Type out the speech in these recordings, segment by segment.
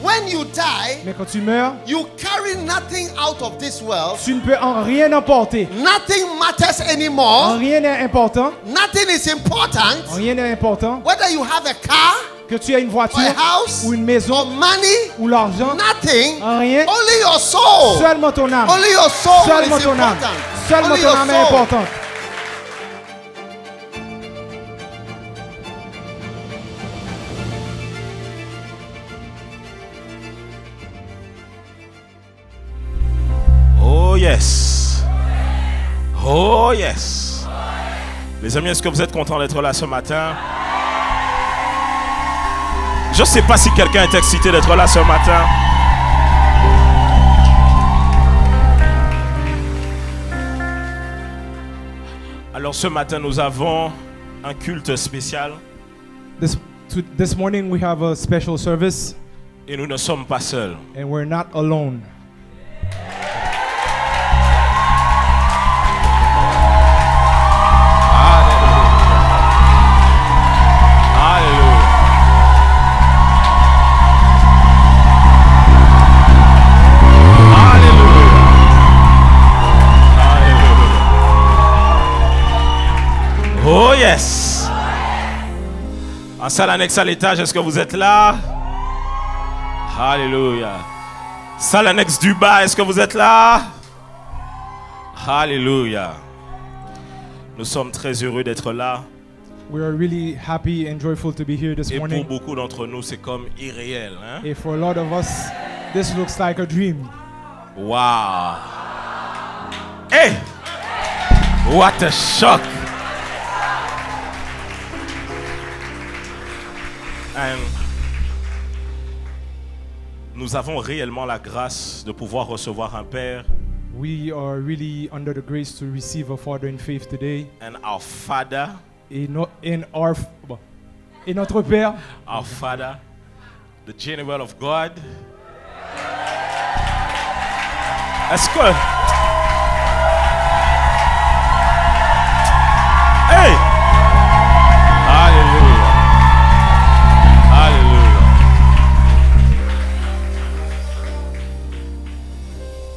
when you die, Mais quand tu meurs, you carry nothing out of this world. tu ne peux en rien emporter. Nothing matters En anymore. rien n'est important. Nothing is important. Rien n'est important. Whether you have a car, Que tu aies une or voiture, a house, ou une maison, or money, ou l'argent. nothing. En rien. Only your soul. Seulement ton âme. Only your soul Seulement is ton âme. important. Seulement Only ton your âme est soul. importante. Oh yes. Oh yes. Les amis, est-ce que vous êtes contents d'être là ce matin? Je ne sais pas si quelqu'un est excité d'être là ce matin. Alors ce matin, nous avons un culte spécial This morning we have a special service, et nous ne sommes pas seuls. and we're not alone. Oh yes! En salle annexe à l'étage, est-ce que vous êtes là? Alléluia. Salle annexe du bas, est-ce que vous êtes là? Alléluia. Nous sommes très heureux d'être là. We are really happy and joyful to be here this Et pour morning. beaucoup d'entre nous, c'est comme irréel. Hein? And for a lot of us, this looks like a dream. Wow! Hey! What a shock! And nous avons réellement la grâce de pouvoir recevoir un Père We are really under the grace to receive a Father in faith today. and our Father, Et notre Père, our Father, the General of God. Est-ce que... Hey! Alléluia! Alléluia!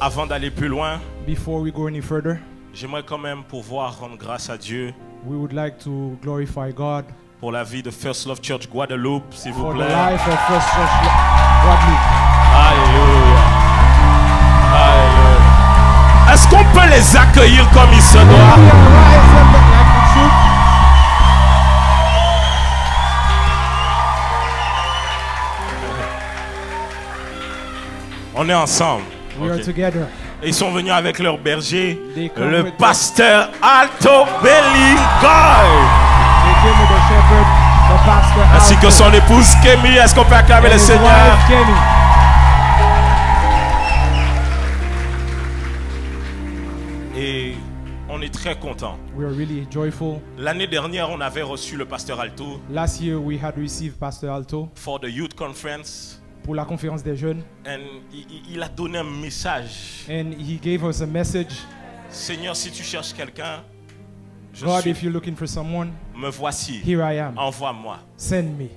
Avant d'aller plus loin, before we go any further, j'aimerais quand même pouvoir rendre grâce à Dieu we would like to glorify God pour la vie de First Love Church Guadeloupe, s'il vous for the plaît. life of First Church Guadeloupe. Alléluia. Alléluia. Est-ce qu'on peut les accueillir comme il se doit? On est ensemble. We are Ok. together. Et ils sont venus avec leur berger, They come le with pasteur Alto Bellingoy, They came with the shepherd, the pastor, ainsi que Alto, son épouse Kémy. Est-ce qu'on peut acclamer and le his Seigneur? wife, Kenny. Et on est très contents. We are really joyful. L'année dernière, on avait reçu le pasteur Alto Last year we had received Pastor Alto for the Youth Conference. pour la conférence des jeunes, And il a donné un message. and he gave us a message. Seigneur, si tu cherches quelqu'un, God, if you're looking for someone, me voici. here I am. Envoie-moi. Send me.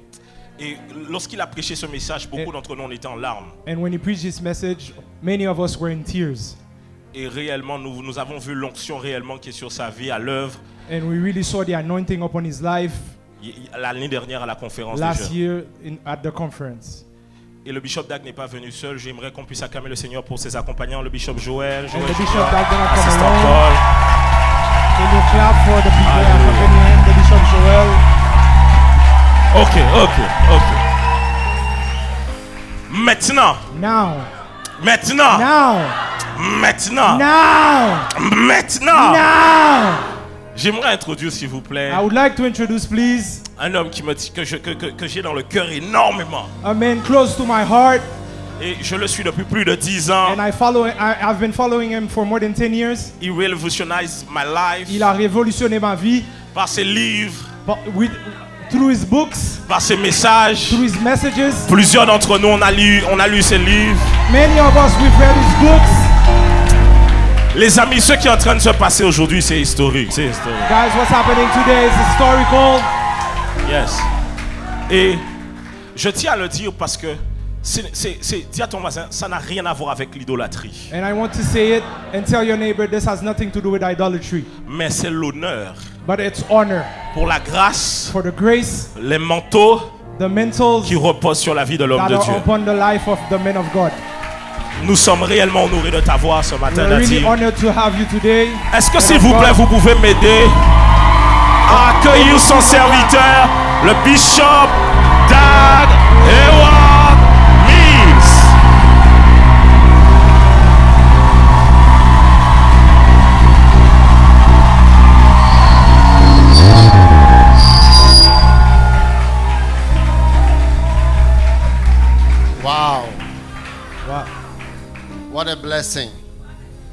Et lorsqu'il a prêché ce message, beaucoup d'entre nous on était en larmes. And when he preached this message, many of us were in tears. Et réellement, nous avons vu l'onction réellement qui est sur sa vie, à l'œuvre. And we really saw the anointing upon his life L'année dernière à la conférence des last jeunes. year at the conference. Et le bishop Dag n'est pas venu seul. J'aimerais qu'on puisse acclamer le Seigneur pour ses accompagnants. Le bishop Joël, And the Bishop Junior, Dag did not come assistant alone. Paul. Can you clap for the people Hallelujah. accompanying him, the Bishop Joel? Ok. Maintenant. Now. Maintenant. J'aimerais introduire, s'il vous plaît, I would like to introduce, please, un homme que j'ai dans le cœur énormément. a man close to my heart, Et je le suis depuis plus de 10 ans. and I've been following him for more than 10 years. Il révolutionise my life Il a révolutionné ma vie par ses livres, through his books, par ses messages. through his messages. Plusieurs d'entre nous, on a lu ses livres. Many of us, we've read his books. Les amis, ce qui est en train de se passer aujourd'hui, c'est historique. C'est historique. Guys, what's happening today is historical. Yes. Et je tiens à le dire parce que Dis à ton voisin, ça n'a rien à voir avec l'idolâtrie. And I want to say it and tell your neighbor this has nothing to do with idolatry, Mais c'est l'honneur but it's honor pour la grâce, for the grace, les manteaux the mantles qui reposent sur la vie de l'homme that de are Dieu. upon the life of the men of God. Nous sommes réellement honorés de ta voix ce matin, We're really Nadir. honored to have you today. Est-ce que Men s'il of vous God. plaît, vous pouvez m'aider à accueillir son serviteur, le bishop Dag Heward Mills. Wow. Wow. What a blessing.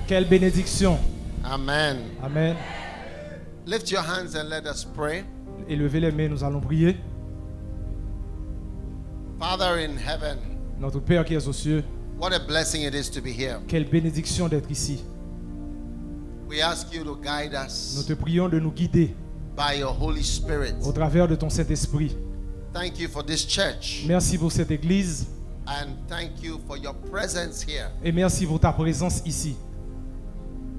Quelle bénédiction. Amen. Amen. Lift your hands and let us pray. Élevez les mains, nous allons prier. Father in heaven, Notre Père qui es aux cieux, what a blessing it is to be here. quelle bénédiction d'être ici. We ask you to guide Nous us te prions de nous guider by your Holy Spirit. au travers de ton Saint-Esprit. Thank you for this church Merci pour cette église and thank you for your presence here. et merci pour ta présence ici.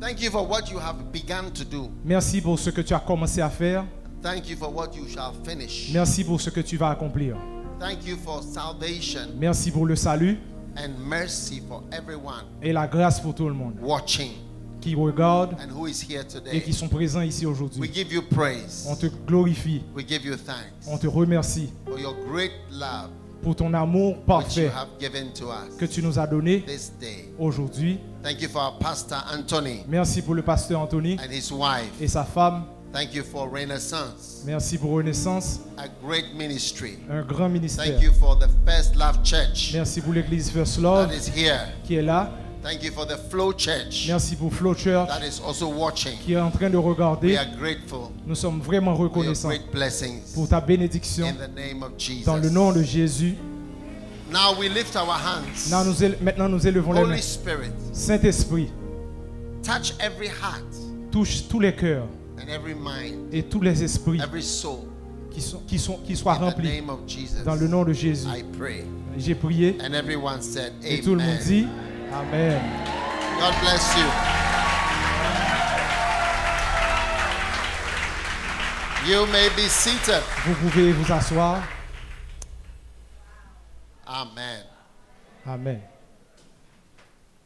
Thank you for what you have begun to do. Merci pour ce que tu as commencé à faire. Thank you for what you shall finish. Merci pour ce que tu vas accomplir. Thank you for salvation Merci pour le salut and mercy for everyone et la grâce pour tout le monde watching qui regarde and who is here et today. qui sont présents ici We aujourd'hui. give you praise. On te glorifie, We give you thanks on te remercie for your great love pour ton amour which you parfait have given to us que tu nous as donné this day. aujourd'hui. Thank you for our pastor Anthony Merci pour le pasteur Anthony and his wife. et sa femme. Thank you for Renaissance, Merci pour Renaissance, a great ministry. un grand ministère. Thank you for the First Love Church Merci pour l'église First that Love is here. qui est là. Thank you for the Flow Church Merci pour Flow Church that is also watching. qui est en train de We regarder. are grateful Nous sommes vraiment for your reconnaissants great blessings pour ta bénédiction in the name of Jesus. dans le nom de Jésus. Now we lift our hands. Maintenant, nous élevons les mains. Holy Spirit, Saint-Esprit, touch every heart touche tous les cœurs and every mind, et tous les esprits every soul. qui soient In the remplis name of Jesus, dans le nom de Jésus. I pray. J'ai prié And everyone said, et tout le monde Amen. dit Amen. God bless you. You may be seated. Vous pouvez vous asseoir. Amen. Amen.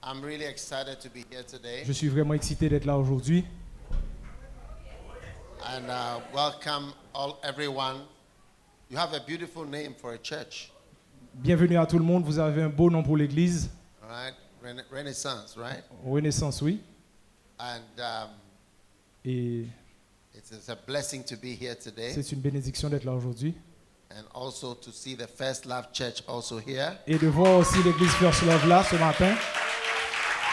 I'm really excited to be here today. Je suis vraiment excité d'être là aujourd'hui. And welcome everyone. You have a beautiful name for a church, Bienvenue à tout le monde. Vous avez un beau nom pour l'église. all right? Renaissance, right? Renaissance, oui. And Et it's a blessing to be here today, c'est une bénédiction d'être là aujourd'hui. and also to see the First Love Church also here. Et de voir aussi l'église First Love là ce matin.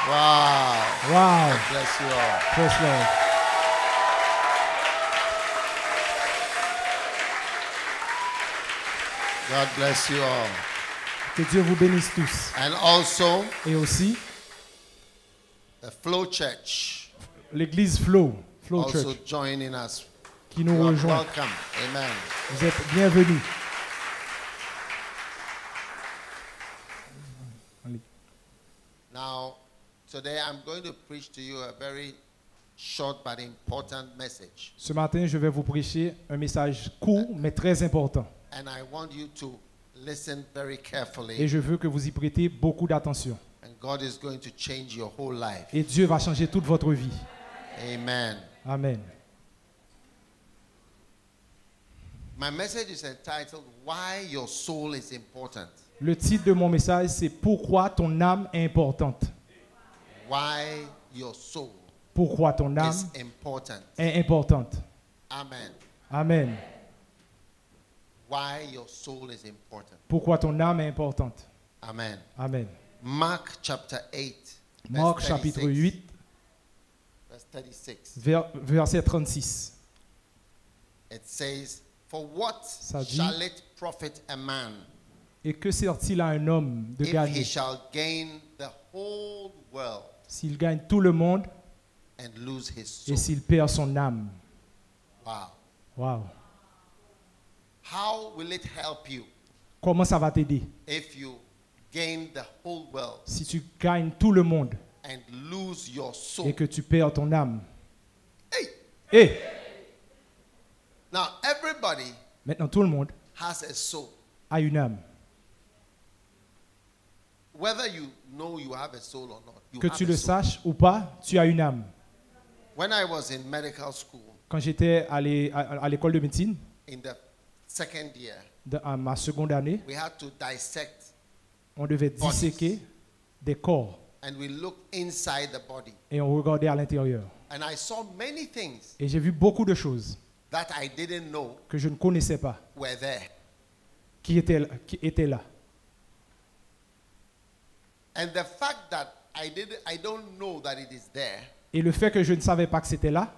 Wow. Wow. God bless you all. First Love. God bless you all. Que Dieu vous bénisse tous. And also Et aussi the Flow Church l'église Flow also Church joining us. qui nous You are rejoint. welcome. Amen. Vous êtes bienvenus. Now, today I'm going to preach to you a very short but important message. Ce matin, je vais vous prêcher un message court mais très important. And I want you to listen very Et carefully. je veux que vous y prêtez beaucoup d'attention. And God is going to change your whole life. Et Dieu va changer toute votre vie. Amen. Amen. My message is entitled, Why Your Soul is Important. Le titre de mon message, c'est Pourquoi ton âme est importante. Why your soul Pourquoi ton âme is important. est importante. Amen. Amen. Why your soul is important. Pourquoi ton âme est importante. Amen. Amen. Mark chapter 8. Marc verse chapitre 36. 8, Verse 36. verset 36. It says, For what Ça dit- shall it profit a man Et que sert-il à un homme de if he gagner shall gain the whole world s'il gagne tout le monde and lose his et soul? s'il perd son âme? Wow. Wow. How will it help you Comment ça va t'aider if you gain the whole world si tu gagnes tout le monde and lose your soul. et que tu perds ton âme. Hey! Et Now, everybody maintenant, tout le monde has a soul. a une âme. Whether you know you have a soul or not, you Que have tu a le soul. saches ou pas, tu as une âme. When I was in medical school Quand j'étais à l'école de médecine, in the second year, à ma seconde année, we had to dissect on devait disséquer des corps and we looked inside the body. et on regardait à l'intérieur. And I saw many things Et j'ai vu beaucoup de choses that I didn't know que je ne connaissais pas, were there. qui étaient là. And the fact that I don't know that it is there Et le fait que je ne savais pas que c'était là,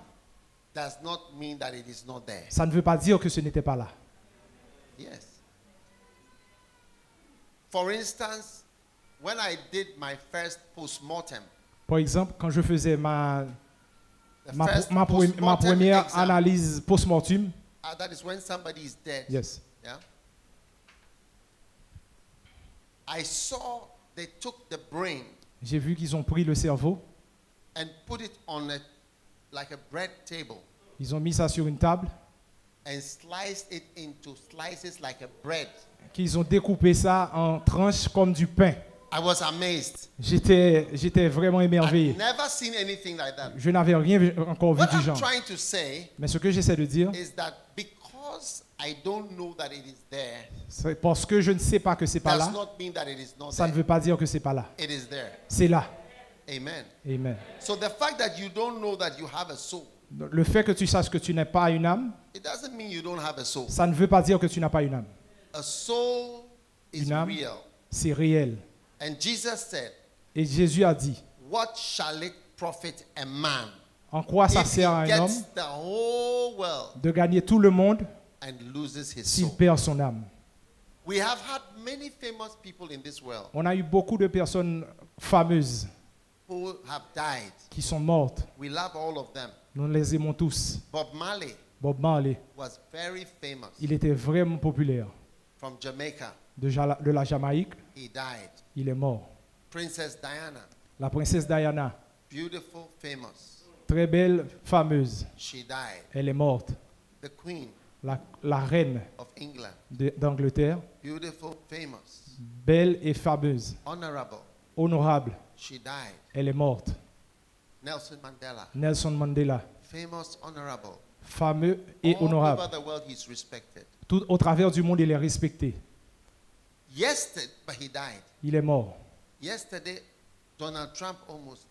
does not mean that it is not there. ça ne veut pas dire que ce n'était pas là. Yes. For instance, when I did my first post-mortem, Par exemple, quand je faisais ma first première post-mortem exam, analyse post-mortem, that is when somebody is dead. yes, Yeah. I saw they took the brain j'ai vu qu'ils ont pris le cerveau, and put it on like a bread table ils ont mis ça sur une table, and sliced it into slices like a bread. qu'ils ont découpé ça en tranches comme du pain. I was amazed. J'étais vraiment I've émerveillé. never seen anything like that. Je n'avais rien encore vu What du I'm genre. trying to say Mais ce que j'essaie de dire, is that because I don't know that it is there, c'est parce que je ne sais pas que c'est pas does là, not mean that it is not ça ne there. veut pas dire que c'est pas là. It is there. C'est là. Amen. Amen. So the fact that you don't know that you have a soul, Le fait que tu saches que tu n'as pas une âme, it doesn't mean you don't have a soul. ça ne veut pas dire que tu n'as pas une âme. A soul is Une âme. real. C'est réel. And Jesus said, Et Jésus a dit, what shall it profit a man en quoi ça if sert à he un homme gets the whole world de gagner tout le monde and loses his s'il soul? perd son âme? We have had many famous people in this world On a eu beaucoup de personnes fameuses who have died. qui sont mortes. We love all of them. Nous les aimons tous. Bob Marley Bob Marley, was very famous il était vraiment populaire. from Jamaica. De la Jamaïque, He died. il est mort. Princess Diana, La princesse Diana, beautiful, famous. très belle, fameuse, She died. elle est morte. The Queen La reine of England, d'Angleterre, beautiful, famous, belle et fameuse, honorable. honorable, She died. elle est morte. Nelson Mandela, Nelson Mandela, famous, honorable. fameux et All honorable. over the world, he's respected. Tout au travers du monde, il est respecté. Yesterday, but he died. Il est mort. Yesterday, Donald Trump almost.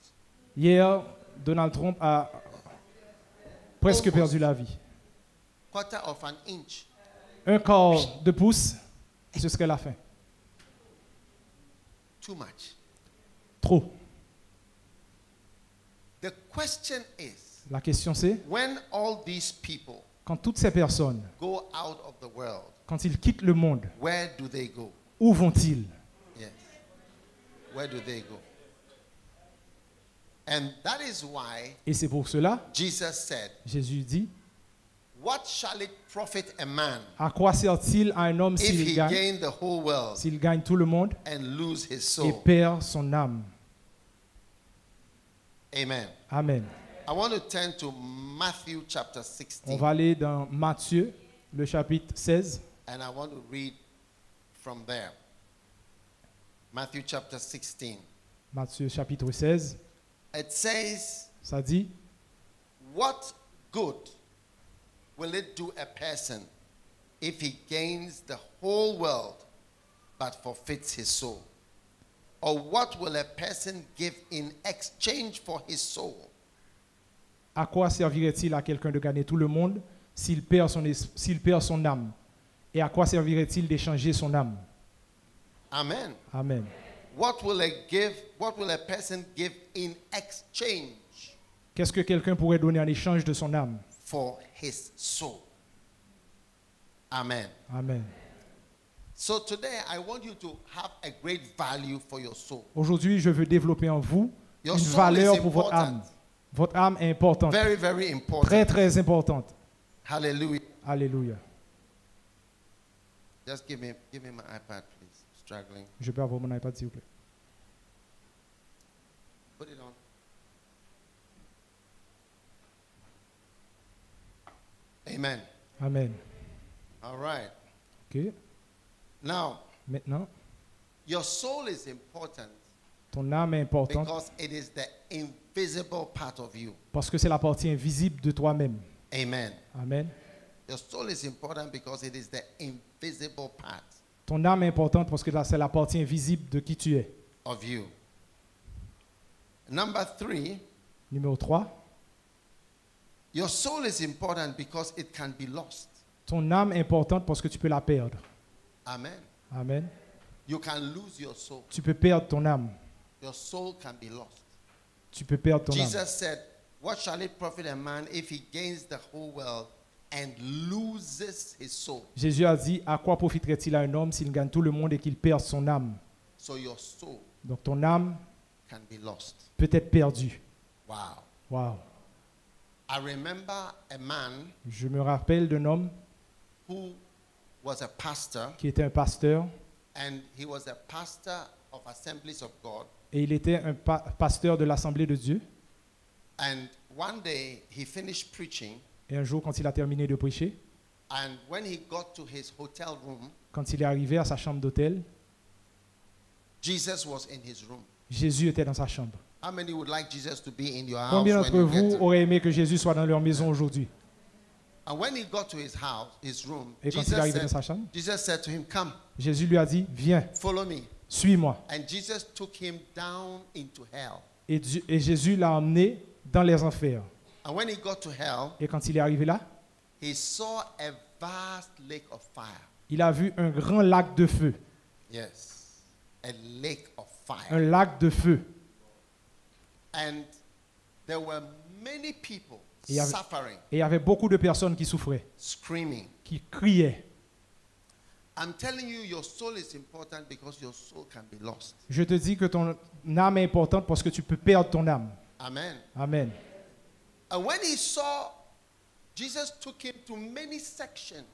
Hier, Donald Trump a presque Almost. perdu la vie. Quarter of an inch. Un quart de pouce, et ce serait la fin. Too much. Trop. The question is, La question c'est, when all these people quand toutes ces personnes, go out of the world, quand ils quittent le monde, where do they go? où vont-ils? Yes. Where do they go? And that is why Et c'est pour cela, Jesus said, Jésus dit, what shall it profit a man à quoi sert-il à un homme if s'il he gagne, gain the whole world s'il gagne tout le monde and lose his et soul? perd son âme? Amen. Amen. I want to turn to Matthew chapter On 16 va aller dans Matthieu, le chapitre 16, and I want to read from there. Matthew chapter 16. Matthieu chapitre 16, It says, ça dit, what good will it do a person if he gains the whole world but forfeits his soul? Or what will a person give in exchange for his soul? à quoi servirait-il à quelqu'un de gagner tout le monde s'il perd son âme? Et à quoi servirait-il d'échanger son âme? Amen. Amen. What will a person give in exchange Qu'est-ce que quelqu'un pourrait donner en échange de son âme? for his soul? Amen. Amen. So today I want you to have a great value for your soul. Aujourd'hui, je veux développer en vous Your une soul valeur is pour votre important. âme. Votre âme est importante, Very, very important. très très importante. Hallelujah. Alléluia. Just give me my iPad, please. struggling. Je peux avoir mon iPad, s'il vous plaît. Put it on. Amen. Amen. All right. OK. Now, Maintenant, your soul is important ton âme est importante because it is the invisible part of you. parce que c'est la partie invisible de toi-même. Amen. Amen. Your soul is important because it is the invisible part Ton âme est importante parce que c'est la partie invisible de qui tu es. of you. Number 3, Numéro 3, your soul is important because it can be lost. ton âme est importante parce que tu peux la perdre. Amen. Amen. You can lose your soul. Tu peux perdre ton âme. Your soul can be lost. Tu peux perdre ton âme. Jesus said, "What shall it profit a man if he gains the whole world and loses his soul?" Jésus a dit, à quoi profiterait-il à un homme s'il gagne tout le monde et qu'il perd son âme? So your soul Donc ton âme can be lost. peut être perdue. Wow. Wow. I remember a man Je me rappelle d'un homme who was a pastor, qui était un pasteur and he was a pastor of Assemblies of God. et il était un pasteur de l'Assemblée de Dieu. And one day he finished preaching, Et un jour, quand il a terminé de prêcher, and when he got to his hotel room, quand il est arrivé à sa chambre d'hôtel, Jesus was in his room. Jésus était dans sa chambre. How many would like Jesus to be in your house Combien when d'entre you vous get to? auraient aimé que Jésus soit dans leur maison aujourd'hui? And when he got to his house, his room, Et quand il est arrivé dans sa Jesus chambre, said to him, "Come, Jésus lui a dit, viens, follow me." suis-moi. And Jesus took him down into hell. Et Jésus l'a emmené dans les enfers. And when he got to hell, Et quand il est arrivé là, he saw a vast lake of fire. il a vu un grand lac de feu. Yes, a lake of fire. Un lac de feu. And there were many people Et il y avait- suffering, Et il y avait beaucoup de personnes qui souffraient, screaming. qui criaient. I'm telling you, your soul is important because your soul can be lost. Je te dis que ton âme est importante parce que tu peux perdre ton âme. Amen. Amen. And when he saw, Jesus took him to many sections.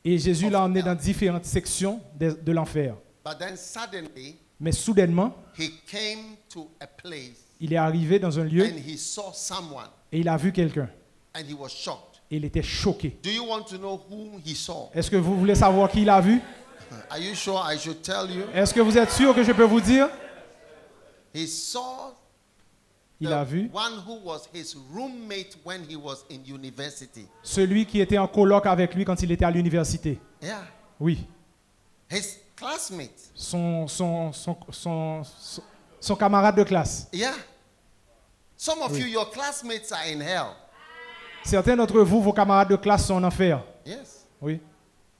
Et Jésus l'a emmené dans différentes sections de l'enfer. But then suddenly, Mais soudainement, he came to a place il est arrivé dans un lieu and he saw someone et il a vu quelqu'un. and he was shocked. Et il était choqué. Do you want to know whom he saw? Est-ce que vous voulez savoir qui il a vu? Are you sure I should tell you? Est-ce que vous êtes sûr que je peux vous dire? He saw Il a the vu one who was his roommate when he was in university. celui qui était en coloc avec lui quand il était à l'université. Yeah. Oui. His classmate. Son camarade de classe. Yeah. Some of you, your classmates are in hell. Certains d'entre vous, vos camarades de classe sont en enfer. Yes. Oui.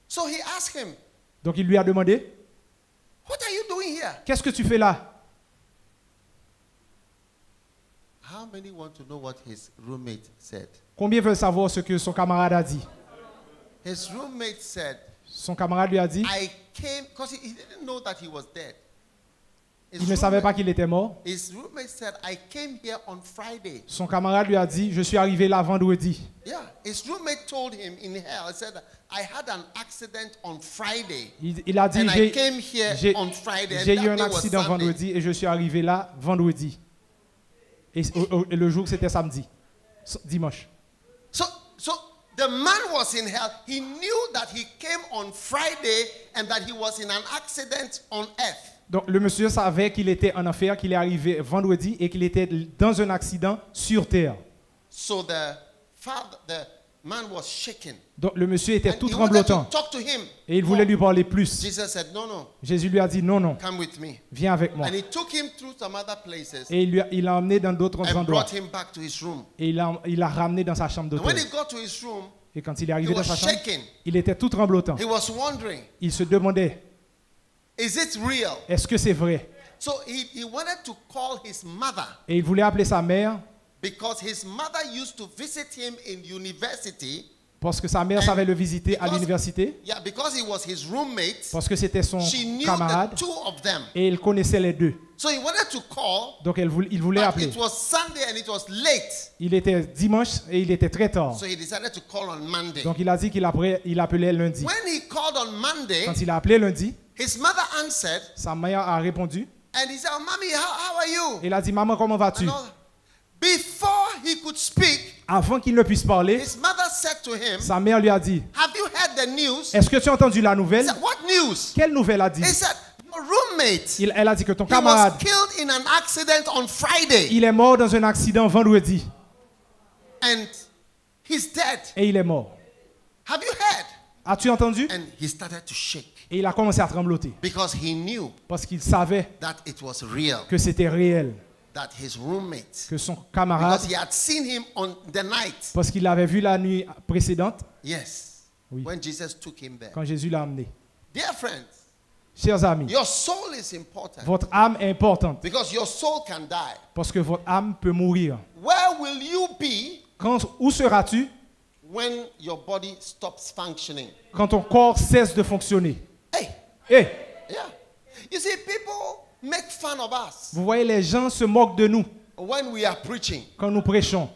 So he asked him, Donc il lui a demandé, "What are you doing here?" qu'est-ce que tu fais là? How many want to know what his roommate said? Combien veulent savoir ce que son camarade a dit? His roommate said, Son camarade lui a dit, "I came," because he didn't know that he was dead. il ne savait pas qu'il était mort. His roommate said, "I came here on Friday." Son camarade lui a dit, je suis arrivé là vendredi. Yeah, his roommate told him in hell, he said, "I had an accident on Friday, Il a dit, and I came here j'ai on Friday, and j'ai eu that un day was accident Sunday." vendredi et je suis arrivé là vendredi. Et le jour c'était samedi, dimanche. So the man was in hell. He knew that he came on Friday and that he was in an accident on earth. Donc le monsieur savait qu'il était en enfer, qu'il est arrivé vendredi et qu'il était dans un accident sur terre. So the man was shaken. Donc le monsieur était And tout he wanted to tremblotant talk to him. et il voulait lui parler plus. Jesus said, "No, Jésus lui a dit, non, non, come with me." viens avec moi. And he took him through some other places Et il l'a emmené dans d'autres and endroits. brought him back to his room. Et il l'a ramené dans sa chambre And when d'hôtel. he got to his room, Et quand il est he arrivé dans was sa chambre, shaking. il était tout tremblotant. He was wondering, Il se demandait, is it real? est-ce que c'est vrai? So he wanted to call his mother Et il voulait appeler sa mère because his mother used to visit him in university. parce que sa mère savait le visiter à Because- l'université, Yeah, because he was his roommate, parce que c'était son she knew camarade the two of them. et il connaissait les deux. So he wanted to call, Donc il voulait but appeler. it was Sunday and it was late. Il était dimanche et il était très tard. So he decided to call on Monday. Donc il a dit qu'il appelait lundi. When he called on Monday, Quand il a appelé lundi, his mother answered sa mère a répondu. and he said, oh, Mommy, how are you? Il a dit, maman, comment vas-tu? And all- Before he could speak, Avant qu'il ne puisse parler, his mother said to him, sa mère lui a dit, have you heard the news? est-ce que tu as entendu la He nouvelle? said, what news? Quelle nouvelle a dit? He said, your roommate, Elle a dit que ton he was camarade, killed in an accident on Friday il est mort dans un accident vendredi. and he's dead. Et il est mort. Have you heard? As-tu entendu? And he started to shake Et il a commencé à trembloter. because he knew Parce qu'il savait that it was real, que c'était réel. that his roommate, Que son camarade, because he had seen him on the night. parce qu'il l'avait vu la nuit précédente, Yes. Oui. When Jesus took him there. quand Jésus l'a amené. Dear friends, Chers amis, your soul is important votre âme est importante. because your soul can die. Parce que votre âme peut mourir. Where will you be Où seras-tu when your body stops functioning? quand ton corps cesse de fonctionner? Hey, Eh, yeah. You see, people make fun of us vous voyez, les gens se moquent de nous when we are preaching. quand nous prêchons.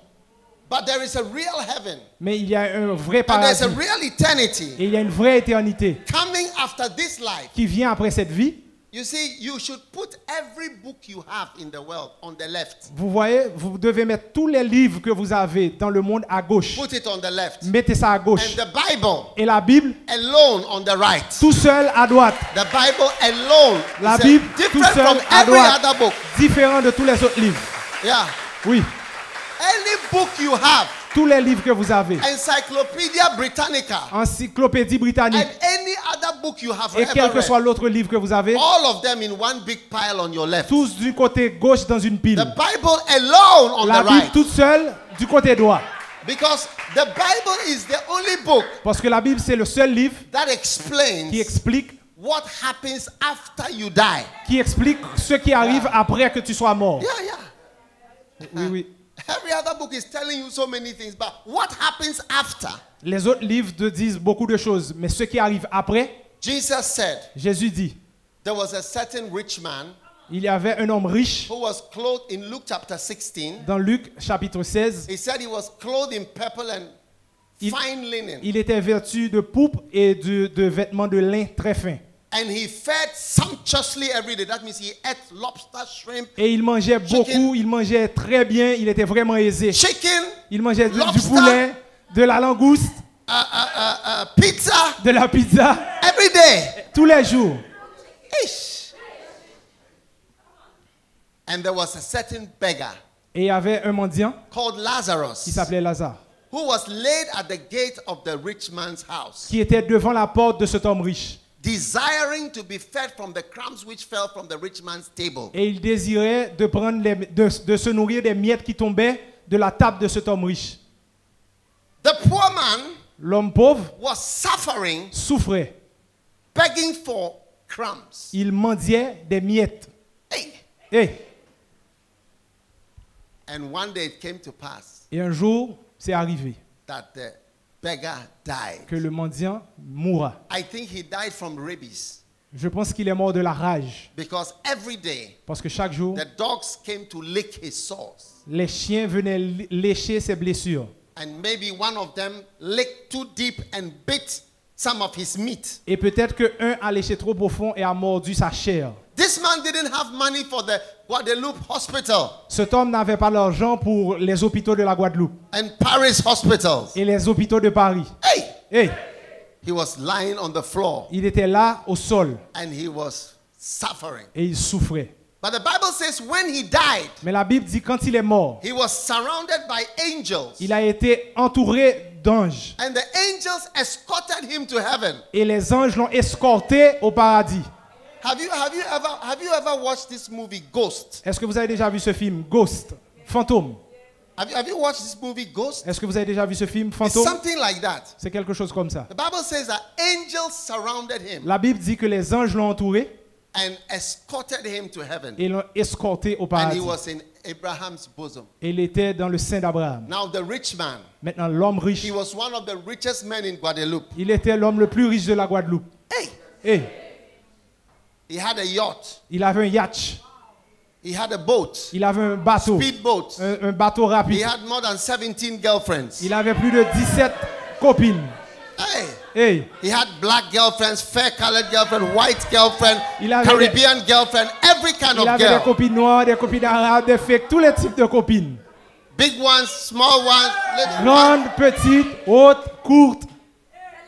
But there is a real heaven Mais il y a un vrai and there's paradis a real eternity et il y a une vraie éternité coming after this life. qui vient après cette vie. You see, you should put every book you have in the world on the left. Vous voyez, vous devez mettre tous les livres que vous avez dans le monde à gauche. Put it on the left. Mettez ça à And gauche. the Bible Et la Bible, alone on the right. tout seul à droite. The Bible alone La is Bible, different tout seul from à every droite. other book. Différent de tous les autres livres. Yeah. Oui, Any book you have, tous les livres que vous avez. Encyclopedia Britannica, Encyclopédie britannique. and any other book you have Et ever quel que soit read, l'autre livre que vous avez, all of them in one big pile on your left. tous du côté gauche dans une pile. The Bible alone on La the Bible right. toute seule du côté droit. Because the Bible is the only book Parce que la Bible, c'est le seul livre that qui explains explique, what happens after you die. ce qui arrive après que tu sois mort. Yeah, yeah. Oui, oui. Every other book is telling you so many things, but what happens after? Les autres livres te disent beaucoup de choses, mais ce qui arrive après, Jesus said Jésus dit, there was a certain rich man il y avait un homme riche who was clothed in Luke chapter 16. dans Luc chapitre 16. He said he was clothed in purple and Il- fine linen. Il était vêtu de pourpre et de vêtements de lin très fins. And he fed sumptuously every day. That means he ate lobster, shrimp, Et il mangeait beaucoup, Chicken. il mangeait très bien, il était vraiment aisé. chicken, Il mangeait du Lobster. poulet, de la langouste, pizza de la pizza, every day. tous les jours. Ish. And there was a certain beggar Et il y avait un mendiant called qui Lazarus s'appelait Lazare, who was laid at the gate of the rich man's house, qui était devant la porte de cet homme riche. desiring to be fed from the crumbs which fell from the rich man's table. Et il désirait de, de se nourrir des miettes qui tombaient de la table de cet homme riche. The poor man L'homme pauvre was suffering, souffrait. begging for crumbs. Il mendiait des miettes. Hey. Et And one day it came to pass un jour, c'est arrivé that the beggar died. que le mendiant mourra. I think he died from rabies Je pense qu'il est mort de la rage. because every day Parce que chaque jour, the dogs came to lick his sores. les chiens venaient lécher ses blessures. And maybe one of them licked too deep and bit some of his meat. Et peut-être qu'un a léché trop profond et a mordu sa chair. This man didn't have money for the Guadeloupe hospital Cet homme n'avait pas l'argent pour les hôpitaux de la Guadeloupe and Paris hospitals. et les hôpitaux de Paris. Hey! Et He was lying on the floor il était là au sol and he was suffering. et il souffrait. But the Bible says when he died, Mais la Bible dit quand il est mort, he was surrounded by angels. il a été entouré d'anges. And the angels escorted him to heaven. Et les anges l'ont escorté au paradis. Have you ever watched this movie Ghost? Est-ce que vous avez déjà vu ce film Ghost, Fantôme? Have you watched this movie Ghost? Est-ce que vous avez déjà vu ce film It's Fantôme? something like that. C'est quelque chose comme ça. The Bible says that angels surrounded him La Bible dit que les anges l'ont entouré and escorted him to heaven. et l'ont escorté au And he paradis. was in Abraham's bosom. Et il était dans le sein d'Abraham. Now the rich man, Maintenant, l'homme riche, he was one of the richest men in Guadeloupe. il était l'homme le plus riche de la Guadeloupe. Hey, Et he had a yacht. il avait un yacht. He had a boat, Il avait un bateau, speedboat. un bateau He rapide. had more than 17 girlfriends. Il avait plus de 17 copines. Hey, Hey, he had black girlfriends, fair-colored girlfriend, white girlfriend, Il avait Caribbean girlfriend, every kind il of avait des girl. copines noires, des copines arabes, des fakes, tous les types de copines. Big ones, small ones, little ones. Grandes, petites, hautes, courtes.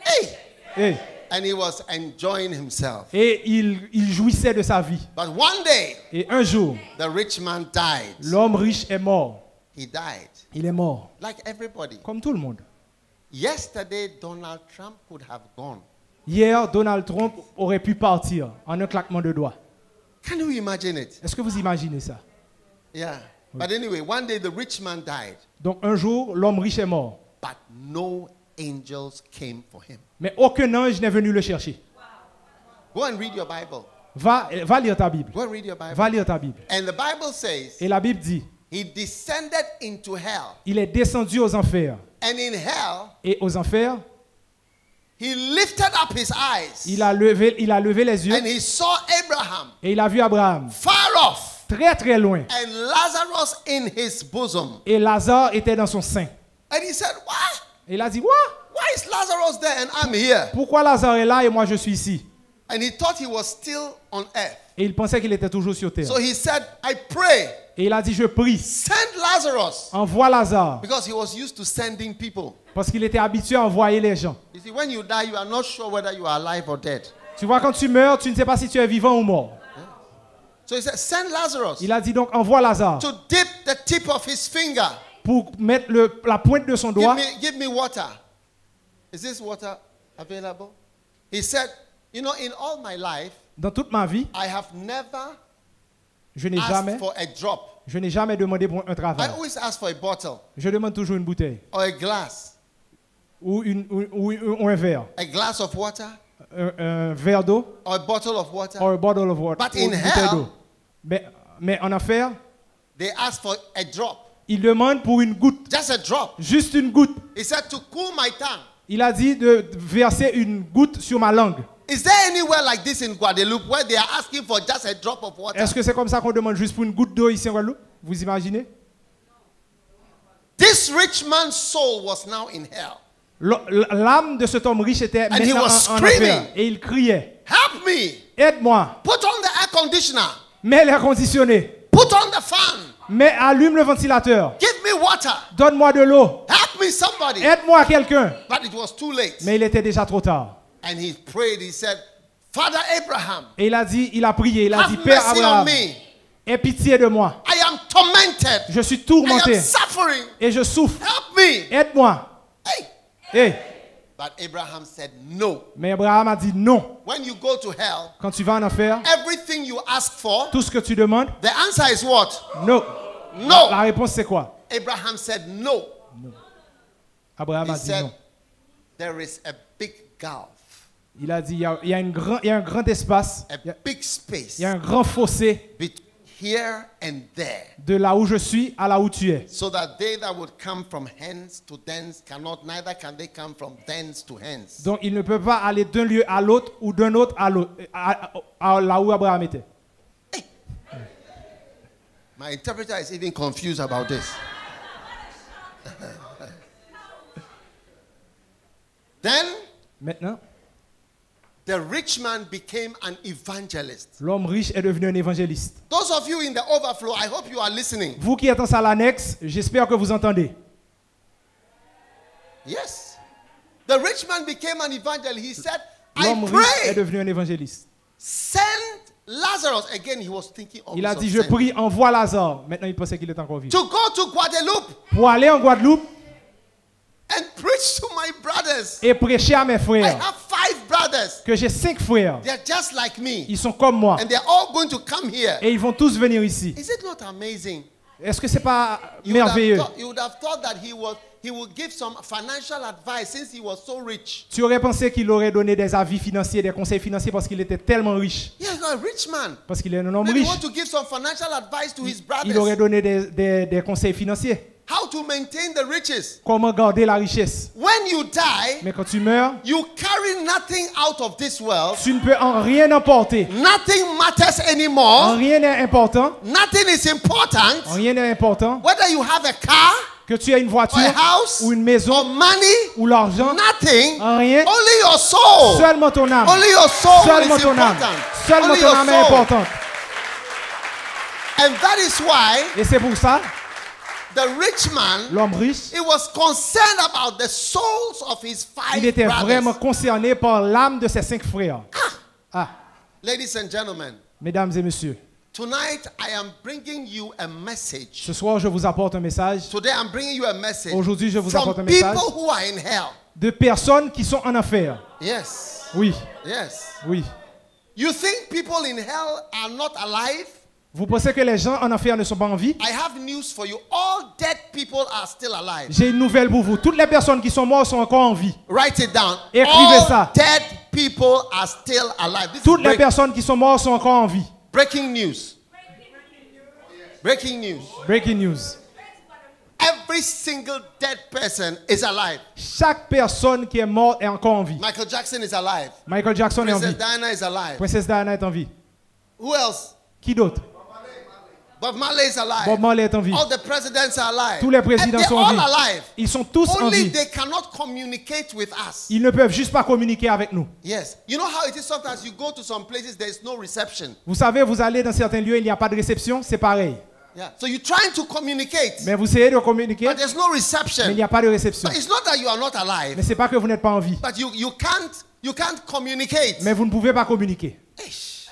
Hey, Hey. and he was enjoying himself. Et il jouissait de sa vie. But one day, Et un jour, the rich man died. l'homme riche est mort. He died, Il est mort, like everybody. comme tout le monde. Yesterday, Donald Trump could have gone. Hier, Donald Trump aurait pu partir en un claquement de doigts. Can you imagine it? Est-ce que vous imaginez ça? Yeah. But anyway, one day the rich man died, Donc un jour, l'homme riche est mort. but no angels came for him. Mais aucun ange n'est venu le chercher. Go and read your Bible. Va lire ta Bible. Go and read your Bible. Va lire ta Bible. And the Bible says Et la Bible dit, he descended into hell. il est descendu aux enfers. And in hell, Et aux enfers, he lifted up his eyes. il a levé les yeux And he saw Abraham et il a vu Abraham far off. très très loin. And Lazarus in his bosom. Et Lazare était dans son sein. And he said, what? Et il a dit, what? Why is Lazarus there and I'm here? Pourquoi Lazare est là et moi je suis ici? And he thought he was still on earth. Et il pensait qu'il était toujours sur terre. So he said, I pray, Et il a dit, je prie, send Lazarus. envoie Lazare. Because he was used to sending people. Parce qu'il était habitué à envoyer les gens. You see, when you die, you are not sure whether you are alive or dead. Tu vois, quand tu meurs, tu ne sais pas si tu es vivant ou mort. So he said, send Lazarus Il a dit donc, envoie Lazare to dip the tip of his finger. pour mettre la pointe de son doigt. Give me water. Is this water available? He said, you know, in all my life, Dans toute ma vie, I have never je n'ai asked for a drop. jamais demandé pour un I travail. always ask for a bottle Je demande toujours une bouteille or a glass. ou un verre. A glass of water Un verre d'eau or a bottle of water. ou un bottle of water. But ou in une bouteille hell- d'eau. Mais en affaires, They ask for a drop. il demande pour une goutte. Just a drop. Juste une goutte. He said to cool my tongue. Il a dit de verser une goutte sur ma langue. Is there anywhere like this in Guadeloupe where they are asking for just a drop of water? Est-ce que c'est comme ça qu'on demande juste pour une goutte d'eau ici en Guadeloupe? Vous imaginez? This rich man's soul was now in hell. L'âme de cet homme riche était And he maintenant was en screaming. enfer. Et il criait, Help me. aide-moi, Put on the air conditioner. mets l'air conditionné, Put on the fan. allume le ventilateur, Give me water. donne-moi de l'eau, Help me somebody. aide-moi quelqu'un. But it was too late. Mais il était déjà trop tard. And he prayed. He said, Father Abraham, Et il a prié, il a dit, have Père mercy on Abraham, me. aie pitié de moi. I am tormented. Je suis I am tourmenté suffering. et je souffre. Help me. Aide-moi. Hey. Hey. But Abraham said no. Mais Abraham a dit non. When you go to hell, Quand tu vas en enfer, everything you ask for, tout ce que tu demandes, the answer is what? non. No. La réponse c'est quoi? Abraham said no. Abraham He a dit said, non. there is a big gulf, Il a dit, il y a un grand espace, a big space il y a un grand fossé between here and there, de là où je suis à là où tu es. so that they that would come from hence to thence cannot, neither can they come from thence to hence. Donc il ne peut pas aller d'un lieu à l'autre ou d'un autre à l'autre, à là où Abraham était. My interpreter is even confused about this. Then Maintenant, the rich man became an evangelist. l'homme riche est devenu un évangéliste. Those of you in the overflow, I hope you are listening. Vous qui êtes en salle annexe, j'espère que vous entendez. Yes. The rich man became an evangelist. He said, L'homme I riche est pray, devenu un évangéliste. send Lazarus. Again, he was thinking always Il a of dit, je sending. prie, envoie Lazare. Maintenant, il pensait qu'il était encore vivant. To go to Guadeloupe Pour aller en Guadeloupe and preach to my brothers. et prêcher à mes I frères. have 5 brothers. Que j'ai 5 frères. They are just like me. Ils sont comme moi. And they are all going to come here. Et ils vont tous venir ici. Is it not amazing? Est-ce que c'est pas You would have merveilleux? thought- you would have thought that he would give some financial advice since he was so rich. Tu aurais pensé qu'il aurait donné des avis financiers, des conseils financiers parce qu'il était tellement riche. Yeah, he's a rich man. Parce qu'il est un homme Maybe he riche. want to give some financial advice to his Il aurait brothers. donné des conseils financiers. how to maintain the riches. comment garder la richesse. When you die, Mais quand tu meurs, you carry nothing out of this world. tu ne peux en rien emporter. Nothing matters En anymore. rien n'est important. Nothing is important. En rien n'est important. Whether you have a car Que tu aies une or voiture a house ou une or maison money, ou l'argent. nothing. En rien. Only your soul. Seulement ton âme. Only your soul Seulement is ton âme. important. Seulement Only ton your âme est soul. importante. And that is why Et c'est pour ça, the rich man, l'homme riche, he was concerned about the souls of his il 5 était vraiment brothers. concerné par l'âme de ses 5 frères. Ah, Ladies and gentlemen, mesdames et messieurs, tonight I am bringing you a message. ce soir je vous apporte un message Today I'm bringing you a message Aujourd'hui, je vous from apporte un message. people who are in hell. de personnes qui sont en enfer. Yes. Oui, Yes. oui. You think people in hell are not alive? Vous pensez que les gens en enfer ne sont pas en vie? I have news for you. All dead people are still alive. J'ai une nouvelle pour vous. Toutes les personnes qui sont mortes sont encore en vie. Write it down. Écrivez All ça. dead people are still alive. This Toutes is les personnes qui sont mortes sont encore en vie. breaking news. Breaking news. Breaking news. Every single dead person is alive. Chaque personne qui est morte est encore en vie. Michael Jackson is alive. Michael Jackson est en Princess vie. Diana is alive. Princesse Diana est en vie. Who else? Qui d'autre? Bob Marley is alive. Bob Marley est en vie. All the presidents are alive. Tous les présidents And they're sont en all vie. alive. Ils sont tous en Only vie. they cannot communicate with us. Ils ne peuvent juste pas communiquer avec nous. Yes. You know how it is sometimes you go to some places there is no reception. Vous savez, vous allez dans certains lieux, il n'y a pas de réception, c'est pareil. Yeah. So you're trying to communicate, Mais vous essayez de communiquer, but there's no mais il reception. n'y a pas de réception. So it's not that you are not Mais alive, c'est pas que vous n'êtes pas en vie, but you can't communicate. mais vous ne pouvez pas communiquer. Ish.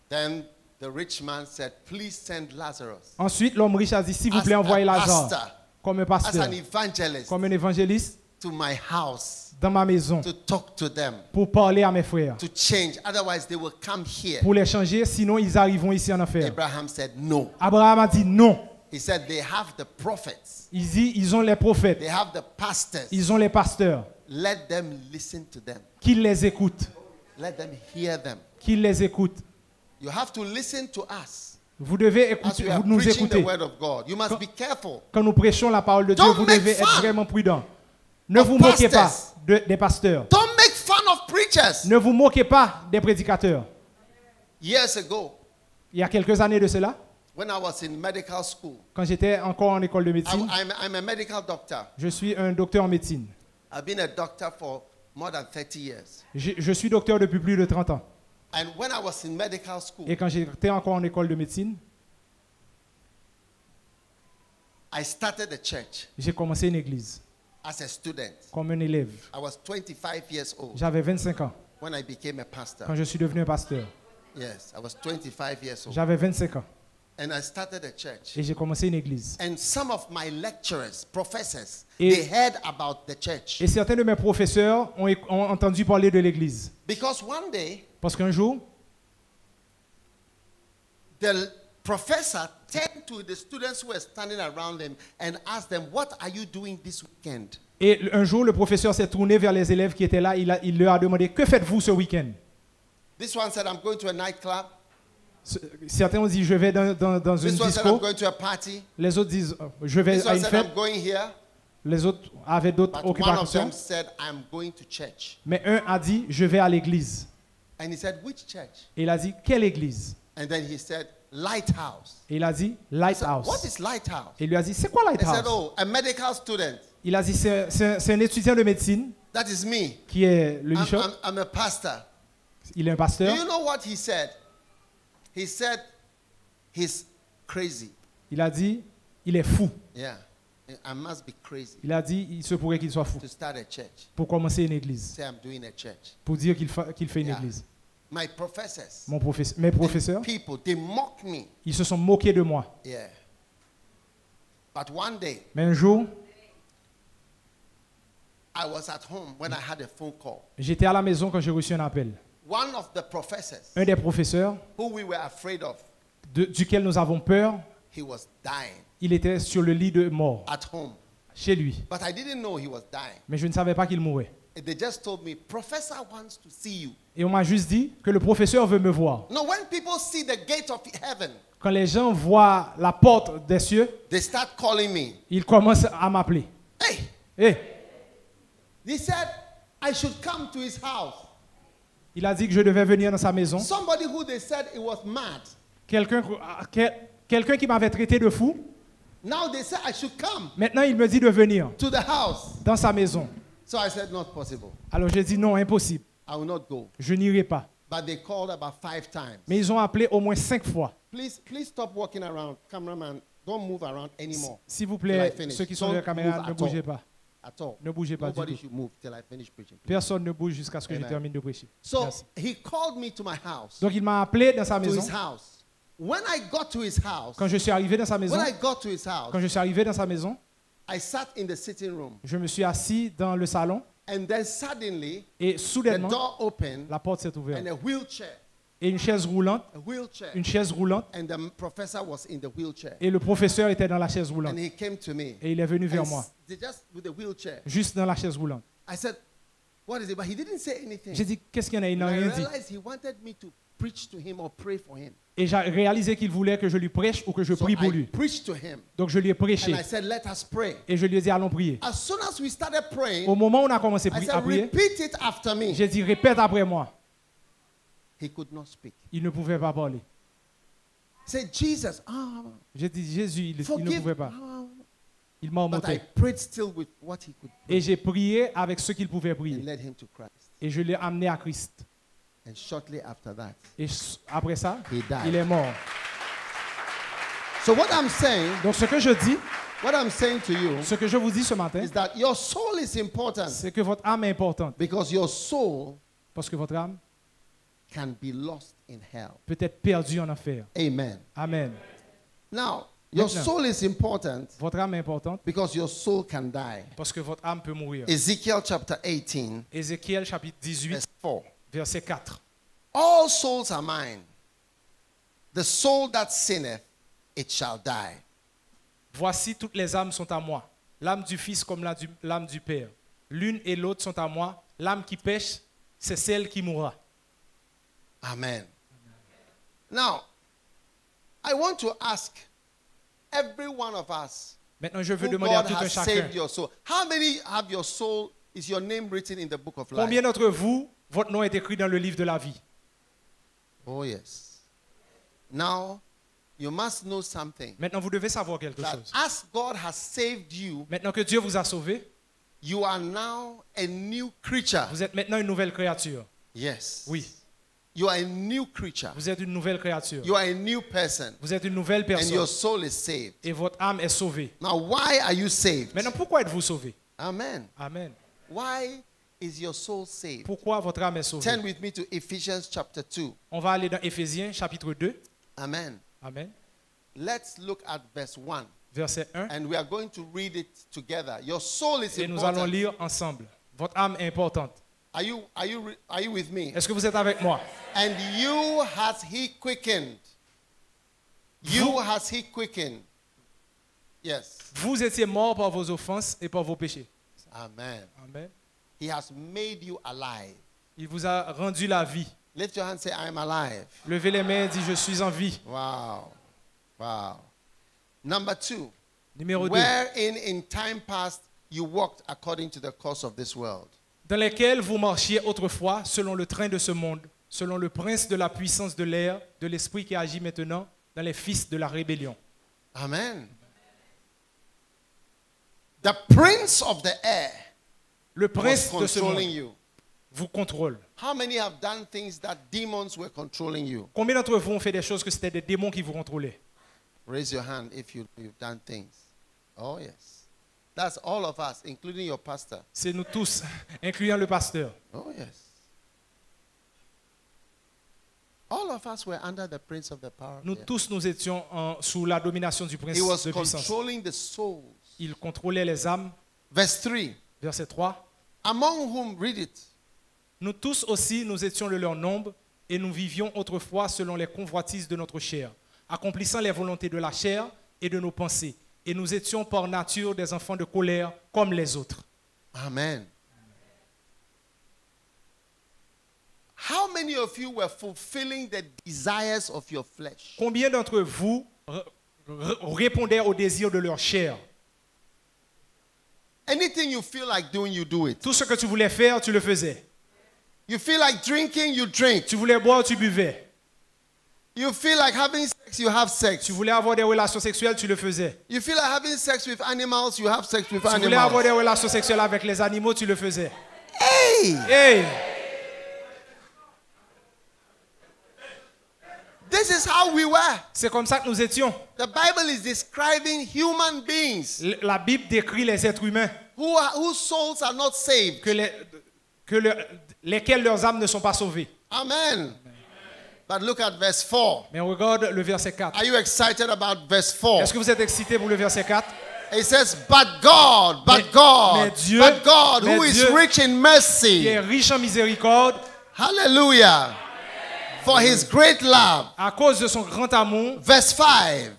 Then the rich man said, "Please send Lazarus Ensuite, l'homme riche a dit, s'il vous as plaît, envoyez a Lazare pastor, comme un as pasteur, an evangelist comme un évangéliste to my house dans ma maison to talk to them, pour parler à mes frères, to change. Otherwise, they will come here." pour les changer, sinon ils arriveront ici en enfer. Abraham said, "No." Abraham a dit non. He said, "They have the prophets, Il dit, ils ont les prophètes, they have the pastors. ils ont les pasteurs, Let them listen to them. qu'ils les écoutent, Let them hear them. qu'ils les écoutent. You have to listen to us Vous devez as écouter, we are vous nous preaching the écoutez. word of God. You must be careful. Quand nous prêchons la parole de Dieu, Don't vous make devez être fun vraiment prudent. Ne of vous moquez pas pastors. des pasteurs. Don't make fun of preachers. Ne vous moquez pas des prédicateurs. Years ago, Il y a quelques années de cela, when I was in medical school, quand j'étais encore en école de médecine, I'm a medical doctor. je suis un docteur en médecine. I've been a doctor for more than 30 years. Je suis docteur depuis plus de 30 ans. And when I was in medical school, Et quand j'étais encore en école de médecine, I started a church j'ai commencé une église as a student. comme un élève. I was 25 years old J'avais 25 ans when I became a pastor. quand je suis devenu un pasteur. Yes, I was 25 years old. J'avais 25 ans And I started a church. et j'ai commencé une église. And some of my lecturers, professors, Et- they heard about the church. Et certains de mes professeurs ont entendu parler de l'église. Because one day, Parce qu'un jour, the professor turned to the students who were standing around him and asked them, "What are you doing this weekend?" et un jour, le professeur s'est tourné vers les élèves qui étaient là. Il leur a demandé, que faites-vous ce week-end? This one said, "I'm going to a nightclub." Certains ont dit, je vais dans une This one said, "I'm disco. going to a party." Les autres disent, je vais This à one une said, fête. "I'm going here." Les autres avaient d'autres But one of occupations. them said, "I'm going to church." Mais un a dit, je vais à l'église. And he said, "Which church?" Et il a dit, quelle église? And then he said, "Lighthouse." Et il a dit, I said, Lighthouse. "What is Lighthouse?" Et il lui a dit, c'est quoi He said, Lighthouse? "Oh, a medical student. Il a dit, c'est un étudiant de médecine That is me. qui est le bishop. I'm a pastor." Il est un Do pasteur. you know what he said? He said he's crazy. Il a dit, il est fou. Yeah. I must be crazy Il a dit, il se pourrait qu'il soit fou. to start a church. Pour commencer une église. Say I'm doing a church. Pour dire qu'il fait une Yeah. église. My professors, Mes professeurs, people, they mock me. ils se sont moqués de moi. Yeah. But one day, Mais un jour, I was at home when I had a phone call. j'étais à la maison quand j'ai reçu un appel. One of the professors Un des professeurs who we were afraid of, duquel nous avons peur, he was dying il était sur le lit de mort, at home. chez lui. But I didn't know he was dying. Mais je ne savais pas qu'il mourait. They just told me, "Professor wants to see you." Et on m'a juste dit que le professeur veut me voir. No, when people see the gate of heaven, Quand les gens voient la porte des cieux, they start calling me. ils commencent à m'appeler. Hey, Eh, he said I should come to his house. il a dit que je devais venir dans sa maison. Somebody who they said it was mad. Quelqu'un qui m'avait traité de fou, Now they say I should come maintenant il me dit de venir to the house. dans sa maison. So I said, not possible. Alors j'ai dit non, impossible. I will not go. Je n'irai pas. But they called about 5 times. Mais ils ont appelé au moins 5 fois. Please stop walking around. Cameraman, don't move around anymore. S'il vous Till I plaît, finish. ceux qui sont Don't derrière la caméra, move ne at bougez all. pas. At all. Ne bougez pas du Nobody tout. should move till I finish preaching. please. Personne ne bouge jusqu'à ce que je Amen. termine de prêcher. So Merci. he called me to my house. Donc il m'a appelé dans sa To maison. his house. When I got to his house, Quand je suis arrivé dans sa maison, when I got to his house, quand je suis arrivé dans sa maison, I sat in the sitting room. je me suis assis dans le salon And then suddenly, et the soudainement, door opened la porte s'est ouverte. and a wheelchair, Et une chaise roulante, a une chaise roulante, and the professor was in the wheelchair. et le professeur était dans la chaise roulante. And he came to me. Et il est venu vers And moi, they just with the wheelchair. juste dans la chaise roulante. I said, what is it? But he didn't say anything. J'ai dit, qu'est-ce qu'il y en a? Il n'a And I rien dit. realized he wanted me to preach to him or pray for him. Et j'ai réalisé qu'il voulait que je lui prêche ou que je So prie pour I lui. preached to him. Donc je lui ai And prêché. I said, let us pray. Et je lui ai dit, allons prier. As soon as we started praying, Au moment où on a commencé I à said, prier, repeat it after me. j'ai dit, répète après moi. He could not speak. Il ne pouvait pas parler. He said, Jesus, J'ai dit, Jésus, il ne forgive. pouvait pas. Il m'a But I monté. prayed still with what he could Et j'ai prié avec ce qu'il pouvait and prier. led him to Christ. Et je l'ai amené à Christ. And shortly after that, Et après ça, he died. il est mort. So what I'm saying Donc ce que je dis, to you ce que je vous dis ce matin, is that your soul is important c'est que votre âme est importante. because your soul Parce que votre âme can be lost in hell. peut être perdue en enfer. Amen. Amen. Now, your Maintenant. soul is important Votre âme est importante because your soul can die. parce que votre âme peut mourir. Ezekiel chapter 18, Ézéchiel chapitre 18, verse 4. verset 4. All souls are mine. The soul that sinneth, it shall die. Voici, toutes les âmes sont à moi. L'âme du Fils comme l'âme du Père. L'une et l'autre sont à moi. L'âme qui pêche, c'est celle qui mourra. Amen. Now, I want to ask every one of us Maintenant, je veux who demander à God tout un has chacun. saved your soul. How many have your soul? Is your name written in the book of life? Combien d'entre vous, votre nom est écrit dans le livre de la vie? Oh, yes. Now, you must know something. Maintenant, vous devez savoir quelque That chose. as God has saved you, Maintenant que Dieu vous a sauvé, you are now a new creature. vous êtes maintenant une nouvelle créature. Yes. Oui, You are a new creature. vous êtes une nouvelle créature. You are a new person. Vous êtes une nouvelle And your personne. soul is saved. Et votre âme est sauvée. Now, why are you saved? Maintenant, pourquoi êtes-vous sauvé? Amen. Amen. Why is your soul saved? Pourquoi votre âme est sauvée? Turn with me to Ephesians chapter 2. On va aller dans Éphésiens chapitre 2. Amen. Amen. Let's look at verse 1. Verset 1. And we are going to read it together. Your soul is Et nous allons important. lire ensemble. Votre âme est importante. Are you with me? Est-ce que vous êtes avec moi? And you has he quickened. You has he quickened. Yes. Vous étiez morts par vos offenses et par vos péchés. Amen. Amen. He has made you alive. Il vous a rendu la vie. Lift your hand and say, I am alive. Levez les mains et dites, je suis en vie. Wow. Wow. Number 2. Numéro 2. Wherein in time past you walked according to the course of this world. Dans lesquels vous marchiez autrefois selon le train de ce monde, selon le prince de la puissance de l'air, de l'esprit qui agit maintenant dans les fils de la rébellion. Amen. The prince of the air Le was prince de ce controlling monde you. vous contrôle. How many have done things that demons were controlling you? Combien d'entre vous ont fait des choses que c'était des démons qui vous contrôlaient? Raise your hand if you've done things. Oh, yes. That's all of us, including your pastor. C'est nous tous, incluant le pasteur. Oh, yes. All of us were under the prince of the power. Nous of the air. tous, nous étions sous la domination du prince He was de puissance. controlling the souls. Il contrôlait les âmes. Verse 3. Verset 3. Among whom, read it. Nous tous aussi, nous étions le leur nombre et nous vivions autrefois selon les convoitises de notre chair, accomplissant les volontés de la chair et de nos pensées. Et nous étions par nature des enfants de colère comme les autres. Amen. How many of you were fulfilling the desires of your flesh? Combien d'entre vous répondaient aux désirs de leur chair? Anything you feel like doing, you do it. Tout ce que tu voulais faire, tu le faisais. You feel like drinking, you drink. Tu voulais boire, tu buvais. You feel like having sex, you have sex. Tu voulais avoir des relations sexuelles, tu le faisais. You feel like having sex with animals, you have sex with Tu voulais avoir animals. des relations sexuelles avec les animaux, tu le faisais. Hey! Hey! This is how we were. C'est comme ça que nous étions. The Bible is describing human beings La Bible décrit les êtres humains whose souls are not saved. Lesquels leurs âmes ne sont pas sauvées. Amen. But look at verse 4. Mais on regarde le verset 4. Are you excited about verse 4? Est-ce que vous êtes excités pour le verset 4? It says, but God, mais Dieu, who is rich in qui mercy. est riche en miséricorde, Hallelujah. For his great love. à cause de son grand amour, Verse 5.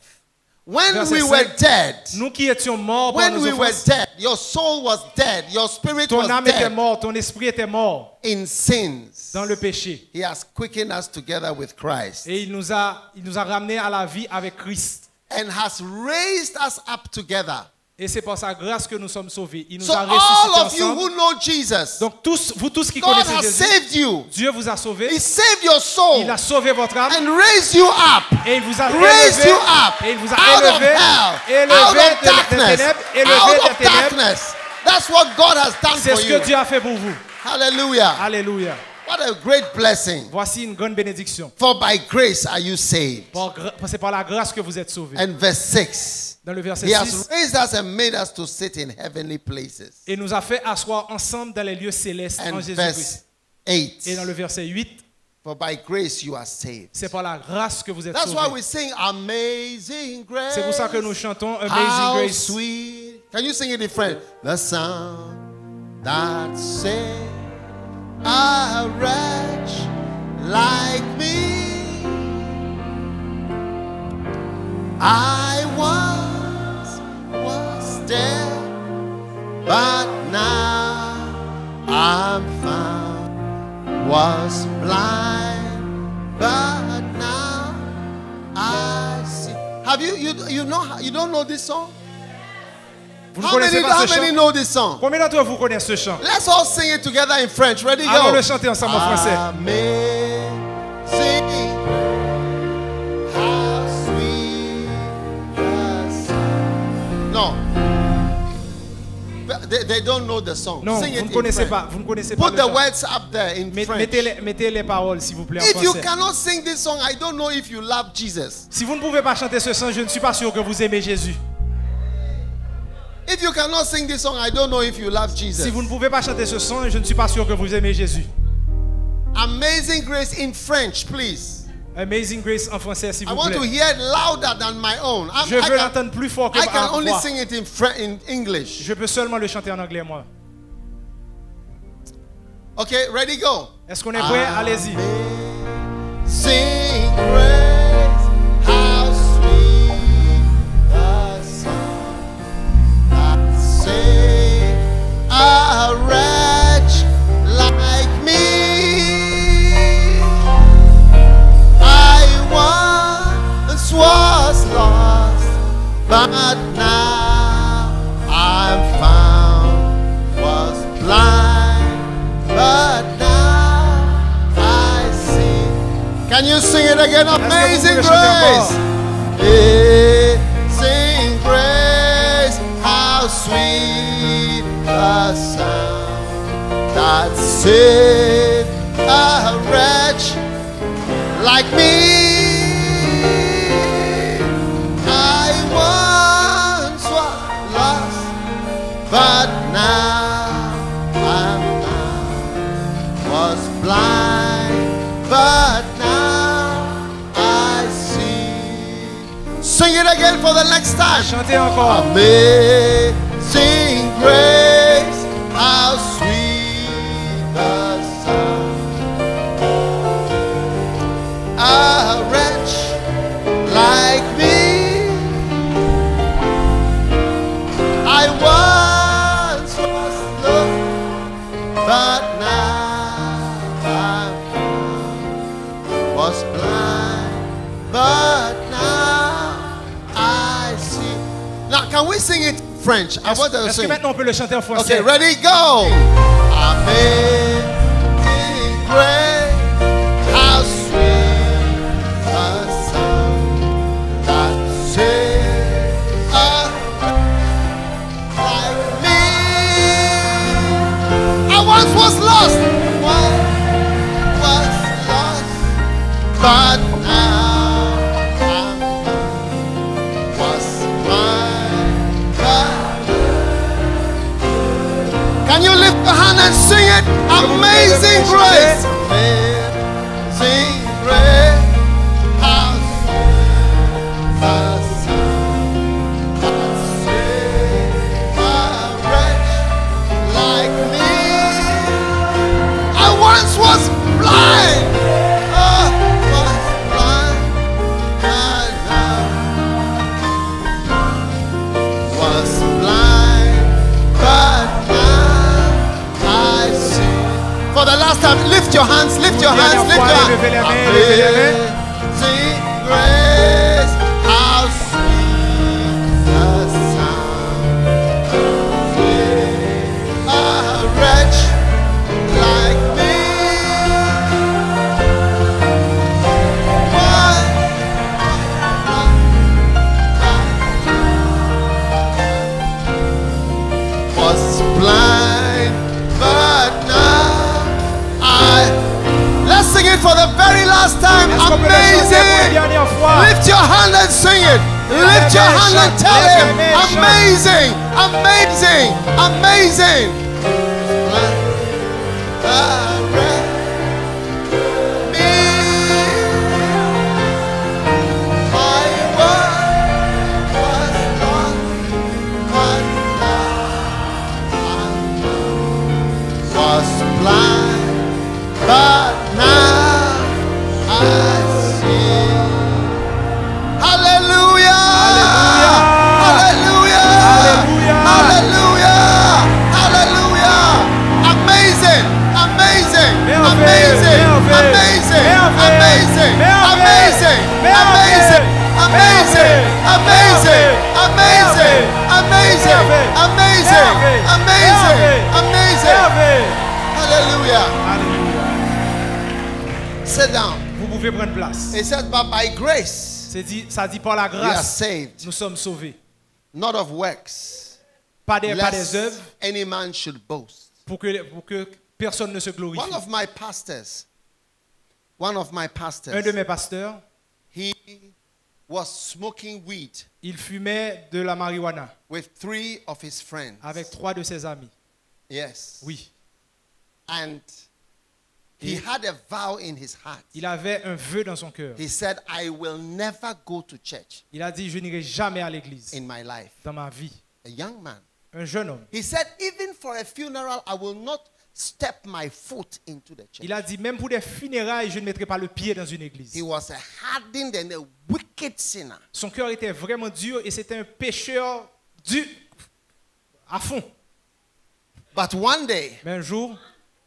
When verset we 5, were dead, nous qui étions morts par when nos we were offenses, dead, your soul was dead, your spirit ton was âme était dead morte, ton esprit était mort in sins. dans le péché. He has quickened us together with Christ Et il nous a ramenés à la vie avec Christ. and has raised us up together. Et c'est par sa grâce que nous sommes sauvés. Il nous So a all ressuscités of you ensemble. who know Jesus, Donc vous tous qui God connaissez has Jésus, saved you. Dieu vous a sauvés. He saved your soul Il a sauvé votre âme. and raised you up. Et il vous a Raised élevé. you up Et il vous a out of élevé. hell, out Élevé of des darkness, ténèbres. Élevé out des of ténèbres. darkness. That's what God has done C'est for ce you. que Dieu a fait pour vous. Hallelujah. Alléluia. What a great blessing. Voici une grande bénédiction. For by grace are you saved. C'est par la grâce que vous êtes sauvés. And verse 6. Dans le verset He has 6, raised us and made us to sit in heavenly places. et nous a fait asseoir ensemble dans les lieux célestes en And Jésus-Christ. verse Et dans 8. le verset 8, For by grace you are saved. c'est par la grâce que vous êtes That's why sauvés. we sing Amazing Grace. C'est pour ça que nous chantons How Amazing Grace. sweet. Can you sing it in French? The sound that saved a wretch like me. I once was dead, but now I'm found. Was blind, but now I see. Have you don't know this song? Vous ne How connaissez many, pas how ce many chant? know this song? Combien d'entre vous connaissent ce chant? Let's all sing it together in French. Ready, go. Allons le chanter ensemble en français. Amazing, how sweet the sound. No. They don't know the song. Non, Sing vous it ne in connaissez French. pas. Vous ne connaissez pas Put le the chant. words up there in French. Mettez les paroles, s'il vous plaît, en If you français. cannot sing this song, I don't know if you love Jesus. Si vous ne pouvez pas chanter ce chant, je ne suis pas sûr que vous aimez Jésus. If you cannot sing this song, I don't know if you love Jesus. Si vous ne pouvez pas chanter ce chant, je ne suis pas sûr que vous aimez Jésus. Amazing Grace in French, please. Amazing Grace en français, s'il I vous want to plaît. hear it louder than my own. Je veux l'entendre plus fort que I can ma only voix. sing it in English. Je peux seulement le chanter en anglais, moi. Okay, ready, go. Est-ce qu'on est prêt? Allez-y. Sing grace, how sweet the sound that saved a wretch like me. I once was lost, but now I'm found. Was blind, but now I see. Can you sing it again? Amazing Est-ce que vous pouvez grace. chanter Amazing grace, how sweet the sound that saved a wretch like me. I once was lost, but now I'm found. Was blind, but now I see. Sing it again for the next time. Chantez encore. Amazing grace, how sweet the sound. A wretch like me, I once was lost, but now I'm found. Now, can we sing it French? I want to Est-ce que sing. maintenant on peut le chanter en français? Okay, ready, go. Amazing grace, how sweet the sound that saved a wretch like me. I once was lost, but now I'm was blind. Can you lift your hand and sing it? Amazing grace. Amazing grace. How sweet the sound that saved a wretch like me. I once was blind. For the last time, lift your hands, lift your hands, lift your hands. Amazing grace, how sweet the sound saved a wretch like me. Was blind, but now let's sing it for the very last time. Amazing. Lift your hand and sing it. Lift your hand and tell him. Amazing. Amazing. Amazing. But now I see. Hallelujah! Hallelujah! Hallelujah! Hallelujah! Amazing! Amazing! Amazing! Amazing! Amazing! Amazing! Amazing! Amazing! Amazing! Amazing! Amazing! Amazing! Amazing! Amazing! Hallelujah! Sit down. Vous pouvez prendre place. It said, but by grace Ça dit par la we are grâce, saved, nous sommes sauvés. not of works, Pas des lest œuvres any man should boast. pour que personne ne se glorifie. One of my pastors, Un de mes pasteurs, he was smoking weed il fumait de la marijuana with 3 of his friends. avec 3 de ses amis. Yes. Oui. And he had a vow in his heart. Il avait un vœu dans son cœur. He said, I will never go to church Il a dit, je n'irai jamais à l'église in my life. dans ma vie. A young man. Un jeune homme. He said, even for a funeral, I will not step my foot into the church. Il a dit, même pour des funérailles, je ne mettrai pas le pied dans une église. He was a hardened and a wicked sinner. Son cœur était vraiment dur et c'était un pécheur dur à fond. But one day, Mais un jour,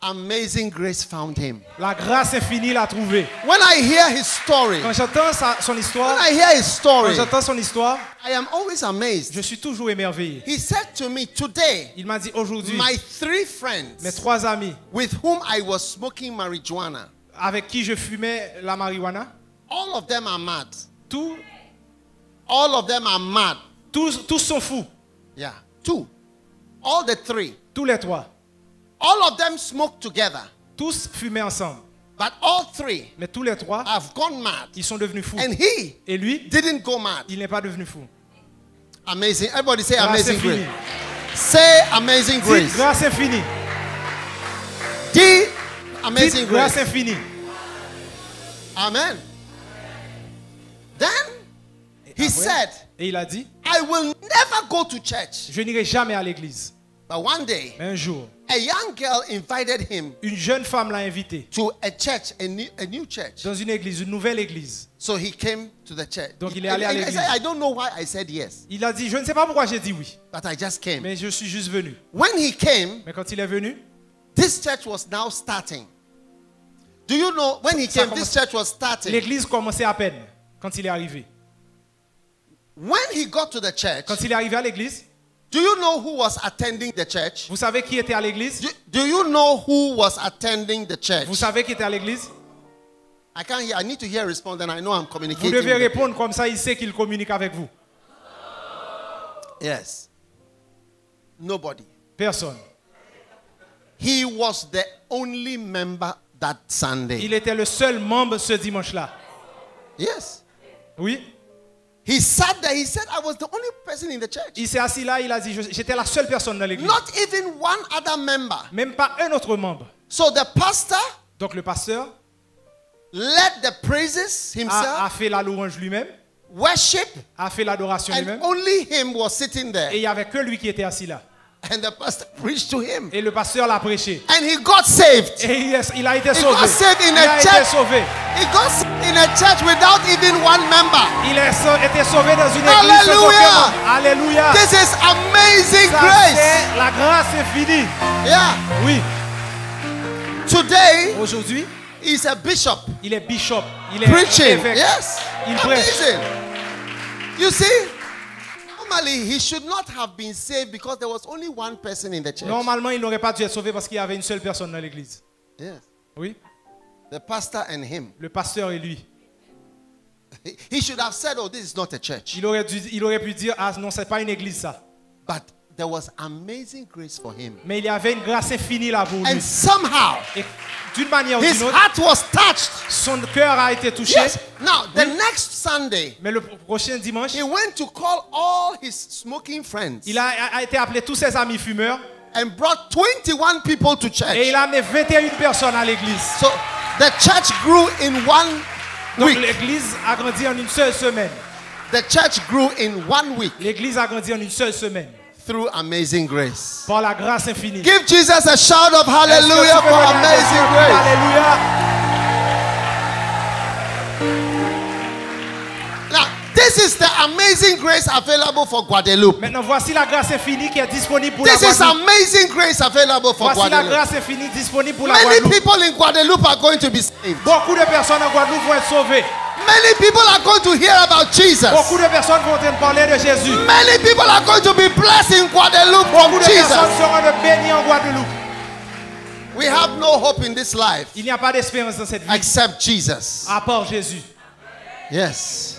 amazing grace found him. la grâce infinie l'a trouvé. When I hear his story, Quand j'entends son histoire, when I hear his quand story, j'entends son histoire, I am always amazed. je suis toujours émerveillé. He said to me, today, Il m'a dit aujourd'hui, my 3 mes friends 3 amis with whom I was smoking marijuana, avec qui je fumais la marijuana, all of them are mad. tous All of them are mad. sont fous. Yeah, 2. All the 3. Tous les 3. All of them smoke together. Tous fumaient ensemble. But all 3 Mais tous les 3, have gone mad. ils sont devenus fous. And he Et lui, didn't go mad. il n'est pas devenu fou. Amazing. Everybody say Grâce amazing infinie. grace. Say amazing Dites grace. grâce infinie. Dites amazing Dites grâce grace. infinie. Amen. Then he said, Et il a dit, I will never go to church. je n'irai jamais à l'église. But one day, Mais un jour, a young girl invited him une jeune femme l'a invité to a church, a new church. dans une église, une nouvelle église. So he came to the church. Donc il est allé à I l'église. said, I don't know why I said yes, Il a dit, je ne sais pas pourquoi j'ai dit oui, but I just came. mais je suis juste venu. When he came, Mais quand il est venu, this church was now starting. Do you know, when he Ça came, this commence- church was starting. l'église commençait à peine quand il est arrivé. when he got to the church, Quand il est arrivé à l'église, do you know who was attending the church? vous savez qui était à l'église? Do you know who was attending the church? Vous savez qui était à l'église? I can't hear. I need to hear a response, and I know I'm Vous communicating. devez with- répondre comme ça, il sait qu'il communique avec vous. Yes. Nobody. Personne. He was the only member that Sunday. Il était le seul membre ce dimanche-là. Yes. Oui. He sat there. He said, I was the only person in the church. Il s'est assis là, il a dit, j'étais la seule personne dans l'église. Not even one other member. Même pas un autre membre. So the pastor Donc le pasteur led the praises himself, a fait la louange lui-même, worship, a fait l'adoration and lui-même. only him was sitting Et there. il n'y avait que lui qui était assis là. And the pastor preached to him. Et le pasteur l'a prêché. And he got saved. Et il a été He sauvé. got saved in Il a a été church. sauvé. He got saved in a church without even one member. Il a été sauvé dans une église sans aucun Alléluia. membre. Alléluia. This is amazing Ça, grace. c'est la grâce infinie. Yeah. Oui. Today, Aujourd'hui, he's a bishop il est bishop. Il est preaching. évêque. Yes. Il prêche. Amazing. You see, normally he should not have been saved because there was only one person in the church. Normalement, il n'aurait pas dû être sauvé parce qu'il y avait une seule personne dans l'église. Yes. Oui. The pastor and him. Le pasteur et lui. He should have said, oh, this is not a church. Il aurait pu dire, ah non, c'est pas une église ça. But there was amazing grace for him. Mais il y avait une grâce infinie là pour And lui. somehow, Et d'une manière ou his d'une autre, heart was touched. son cœur a été touché. Yes. Now, the next Sunday, Mais le prochain dimanche, he went to call all his smoking friends il a été appelé tous ses amis fumeurs and brought 21 people to et church. il a amené 21 personnes à l'église. So the church grew in 1 Donc week. l'église a grandi en une seule semaine. The church grew in 1 week L'église a grandi en une seule semaine. through amazing grace. Par la grâce infinie. Give Jesus a shout of Est-ce que hallelujah tu peux for donner à Jésus amazing un cri grace. d'Alléluia. Now, this is the amazing grace available for Guadeloupe. Maintenant, voici la grâce infinie qui est disponible pour la This is Guadeloupe. amazing grace available for Voici la Guadeloupe. grâce infinie disponible pour la Many Guadeloupe. people in Guadeloupe are going to be saved. Beaucoup de personnes en Guadeloupe vont être sauvées. Many people are going to hear about Jesus. Beaucoup de personnes vont entendre parler de Jésus. Many people are going to be blessed in Guadeloupe from Beaucoup de personnes Jesus. seront de bénies en Guadeloupe. We have no hope in this life Il n'y a pas d'espérance dans cette vie except Jesus. à part Jésus. Yes.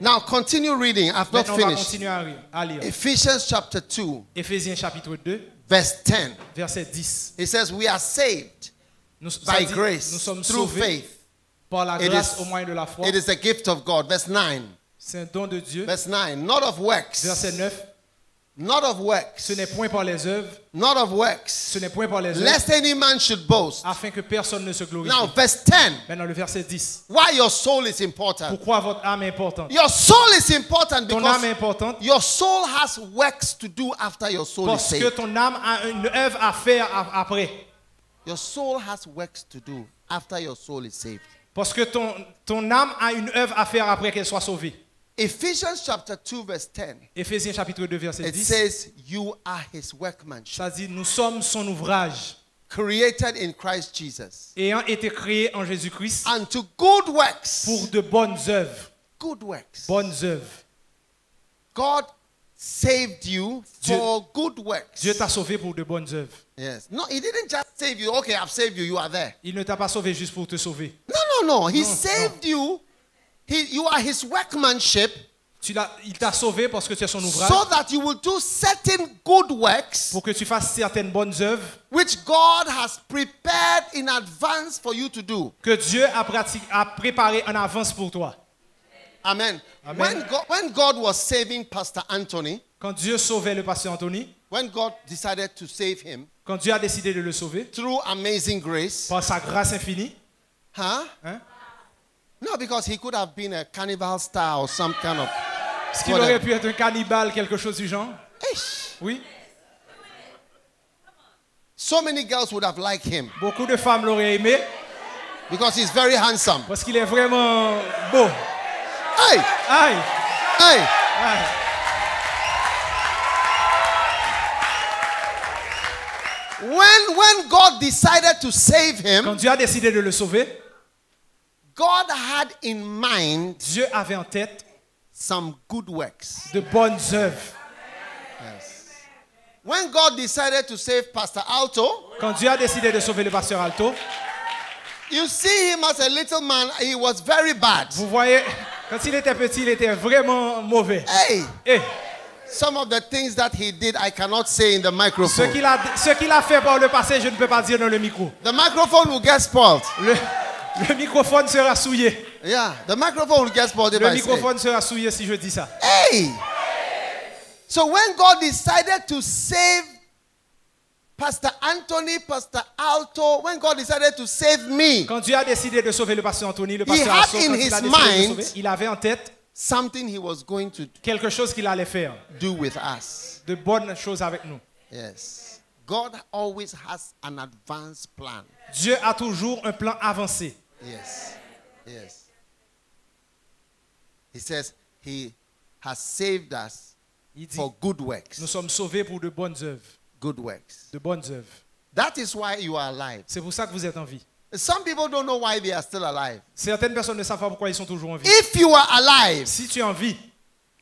Now continue reading. I've not Maintenant, on va finished. continuer à lire. Ephesians chapter 2, Éphésiens chapitre 2, verse 10. verset 10. It says, we are saved Nous, by ça dit, grace nous sommes through sauvés faith. par la It grâce is- au moyen de la foi. It is a gift of God. Verse 9. C'est un don de Dieu. Verse 9. Not of works. Verset 9. Not of works. Ce n'est point par les œuvres. Not of works. Ce n'est point par les œuvres. Lest any man should boast. Afin que personne ne se glorifie. Now, verse 10. Maintenant, le verset 10. Why your soul is important. Pourquoi votre âme est importante? Your soul is important Ton âme because est importante your soul has works to do after your soul is parce que saved. ton âme a une œuvre à faire après. Your soul has works to do after your soul is saved. Parce que ton âme a une œuvre à faire après qu'elle soit sauvée. Ephesians chapter 2 verse 10. Éphésiens chapitre 2 verset It 10. says you are his workmanship, Ça dit, nous sommes son ouvrage, created in Christ Jesus, ayant été créés en Jésus-Christ unto good works. pour de bonnes œuvres. Good works. Bonnes œuvres. God saved you for good works. Dieu t'a sauvé pour de bonnes œuvres. Yes. No, he didn't just save you. Okay, I've saved you. You are there. Il ne t'a pas sauvé juste pour te sauver. No. He saved you. You are his workmanship Il t'a sauvé parce que tu es son ouvrage, so that you will do certain good works pour que tu fasses certaines bonnes œuvres which God has prepared in advance for you to do. que Dieu a préparées en avance pour toi. Amen. Amen. When God was saving Pastor Anthony, Quand Dieu sauvait le pasteur Anthony, when God decided to save him quand Dieu a décidé de le sauver through amazing grace, par sa grâce infinie, huh? hein, No, because he could have been a carnival star or some kind of. est-ce qu'il aurait pu être un cannibale, quelque chose du genre? Eish. Oui. So many girls would have liked him Beaucoup de femmes l'auraient aimé because he's very handsome. parce qu'il est vraiment beau. Hey, Aïe, hey. aïe. When God decided to save him, Quand Dieu a décidé de le sauver, God had in mind Dieu avait en tête some good works. de bonnes œuvres. Yes. When God decided to save Pastor Alto, Quand Dieu a décidé de sauver le pasteur Alto, you see him as a little man, he was very bad. vous voyez, quand il était petit, il était vraiment mauvais. Hey, Et some of the things that he did, I cannot say in the ce microphone. qu'il a fait par le passé, je ne peux pas dire dans le micro. The microphone will get spoiled. Le microphone sera souillé. Yeah, the microphone will get spoiled if Le I say. microphone sera souillé si je dis ça. Hey! So when God decided to save Pastor Anthony, Pastor Alto, when God decided to save me, Quand Dieu a décidé de sauver le pasteur Anthony, le He pasteur had Alto, in quand il his a décidé de le mind sauver, il avait en tête something he was going to quelque chose qu'il allait faire, do with us. de bonnes choses avec nous. Yes. God always has an advanced plan. Dieu a toujours un plan avancé. Yes. Yes. He says he has saved us Il dit, for good works. nous sommes sauvés pour de bonnes œuvres. Good works. De bonnes œuvres. That is why you are alive. C'est pour ça que vous êtes en vie. Some people don't know why they are still alive. Certaines personnes ne savent pas pourquoi ils sont toujours en vie. If you are alive, Si tu es en vie,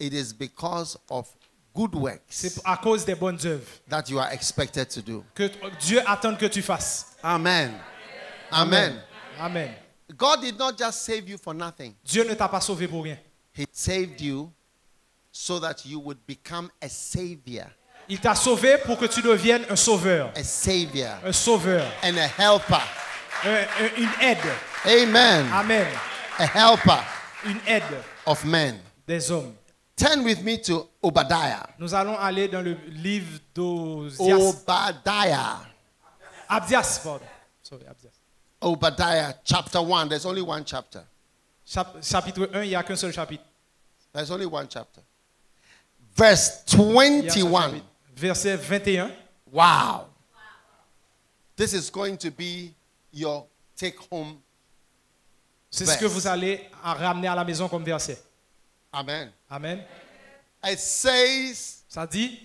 it is because of good works c'est à cause des bonnes œuvres that you are expected to do. que Dieu attend que tu fasses. Amen. Amen. Amen. God did not just save you for nothing. Dieu ne t'a pas sauvé pour rien. He saved you so that you would become a savior. Il t'a sauvé pour que tu deviennes un sauveur. A savior Un sauveur. and a helper. Une aide. Amen. Amen. A helper Une aide of men. des hommes. Turn with me to Obadiah. Nous allons aller dans le livre d'Ozias. Obadiah. Abdias, pardon. Sorry, Abdias. Obadiah chapter 1. There's only one chapter. Chapitre 1, il n'y a qu'un seul chapitre. There's only one chapter. Verse Il y a un seul 21. chapitre. Verset 21. Wow. This is going to be your take home. C'est ce que vous allez ramener à la maison comme verset. Amen. Amen. It says, Ça dit,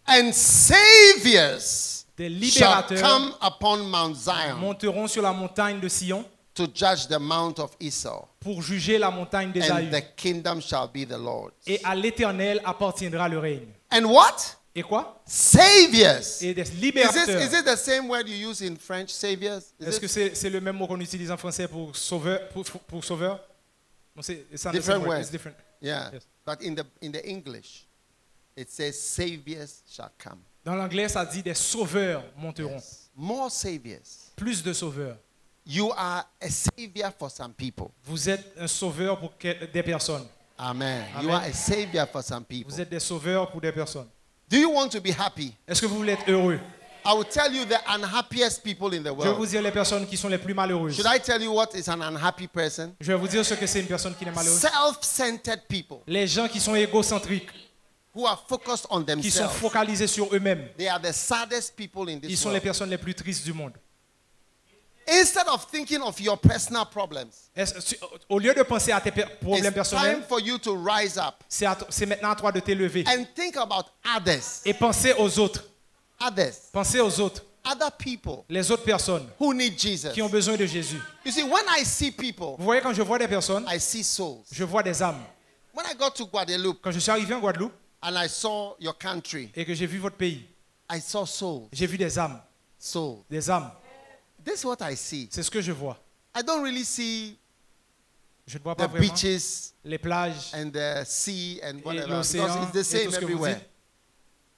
and saviors des shall libérateurs come upon Mount Zion monteront sur la montagne de Sion to judge the mount of Esau, pour juger la montagne and d'Ésaü. the kingdom shall be the Lord's. Et à l'Éternel appartiendra le règne. And what? Et quoi? Saviors. Et des Is libérateurs. it the same word you use in French, saviors? Est-ce que c'est le même mot qu'on utilise en français pour sauveur? Pour sauveur? Non, it's not the Different same word, word. it's different. Yeah. Yes. But in the English, it says saviors shall come. Dans l'anglais, ça dit des sauveurs monteront. Yes. More saviors. Plus de sauveurs. You are a savior for some people. Vous êtes un sauveur pour des personnes. Amen. Amen. You are a savior for some people. Vous êtes des sauveurs pour des personnes. Do you want to be happy? Est-ce que vous voulez être heureux? I will tell you the unhappiest people in the Je vais vous world. dire les personnes qui sont les plus malheureuses. Should I tell you what is an unhappy person? Je vais vous dire ce que c'est une personne qui est malheureuse. Self-centered people Les gens qui sont égocentriques, who are focused on qui sont themselves. focalisés sur eux-mêmes. They are the saddest people in Ils this sont les world. personnes les plus tristes du monde. Instead of thinking of your personal problems, Au lieu de penser à tes problèmes it's personnels, time for you to rise up c'est maintenant à toi de t'élever and think about others. et penser aux autres. Others. Penser aux autres, Other people les autres personnes who need Jesus. qui ont besoin de Jésus. You see, when I see people, Vous voyez, quand je vois des personnes, I see souls. je vois des âmes. When I got to Guadeloupe Quand je suis arrivé en Guadeloupe and I saw your country, et que j'ai vu votre pays, I saw souls. j'ai vu des âmes. Souls. Des âmes. This is what I see. C'est ce que je vois. I don't really see Je ne vois pas the vraiment beaches les plages and the sea and et whatever l'océan because it's the et tout same ce que vous everywhere. dites.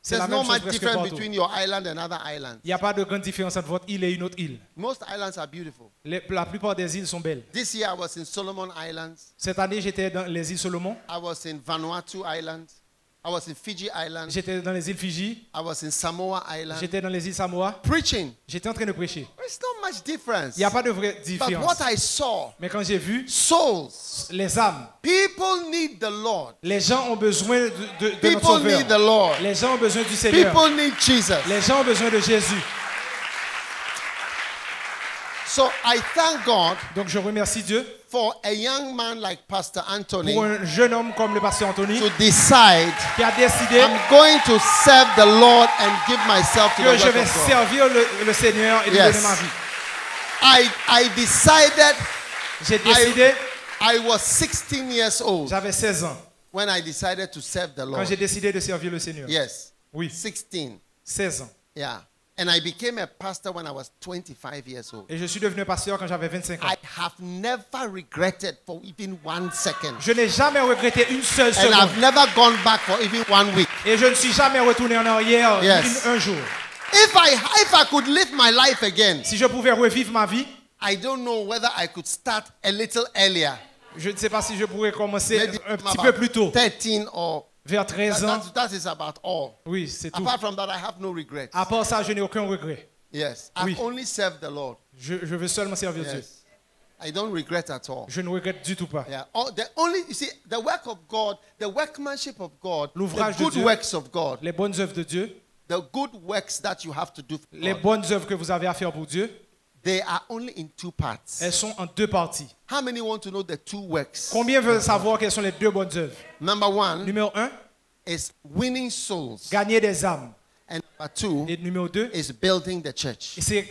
C'est la There's no même chose much presque difference partout. between your island and other islands. Il n'y a pas de grande différence entre votre île et une autre île. Most islands are beautiful. La plupart des îles sont belles. This year I was in Solomon Islands. Cette année, j'étais dans les îles Solomon. I was in Vanuatu Island. I was in Fiji Island. J'étais dans les îles Fiji. I was in Samoa Island. J'étais dans les îles Samoa. Preaching. J'étais en train de prêcher. There's not much difference. Il n'y a pas de vraie But différence. what I saw, Mais quand j'ai vu souls. les âmes, People need the Lord. les gens ont besoin de notre People need the Sauveur. Lord. Les gens ont besoin du Seigneur. People need Jesus. Les gens ont besoin de Jésus. So I thank God Donc je remercie Dieu for a young man like Pastor Anthony pour un jeune homme comme le pasteur Anthony to decide qui a décidé I'm going to serve the Lord and give myself to the que je work vais of God. servir le Seigneur et lui Yes. donner ma vie. I decided J'ai décidé, I was 16 years old J'avais 16 ans when I decided to serve the quand Lord. j'ai décidé de servir le Seigneur. Yes. Oui, 16. 16 ans. Yeah. And I became a pastor when I was 25 years old. Et je suis devenu pasteur quand j'avais 25 ans. I have never regretted for even 1 second. Je n'ai jamais regretté une seule And seconde. I've never gone back for even 1 week. Et je ne suis jamais retourné en arrière Yes. un jour. If I could live my life again, Si je pouvais revivre ma vie, I don't know whether I could start a little earlier. je ne sais pas si je pourrais commencer Maybe un petit about peu plus tôt, 13 or vers 13 ans. that is about all. Oui, c'est tout. Apart from that, I have no regrets. À part ça, je n'ai aucun regret. Yes. I've Oui. only served the Lord. Je veux seulement servir Dieu. Yes. I don't regret at all. Je ne regrette du tout pas. Yeah. The only, you see, the work of God, the workmanship of God, the L'ouvrage de good Dieu. works of God, Les bonnes œuvres de Dieu, the good works that you have to do for les God, bonnes œuvres que vous avez à faire pour Dieu, they are only in 2 parts. elles sont en 2 parties. How many want to know the 2 works? Combien veulent savoir quelles sont les 2 bonnes œuvres? Number 1 Numéro 1, is winning souls. gagner des âmes. And number 2 Et numéro 2, is building the church. c'est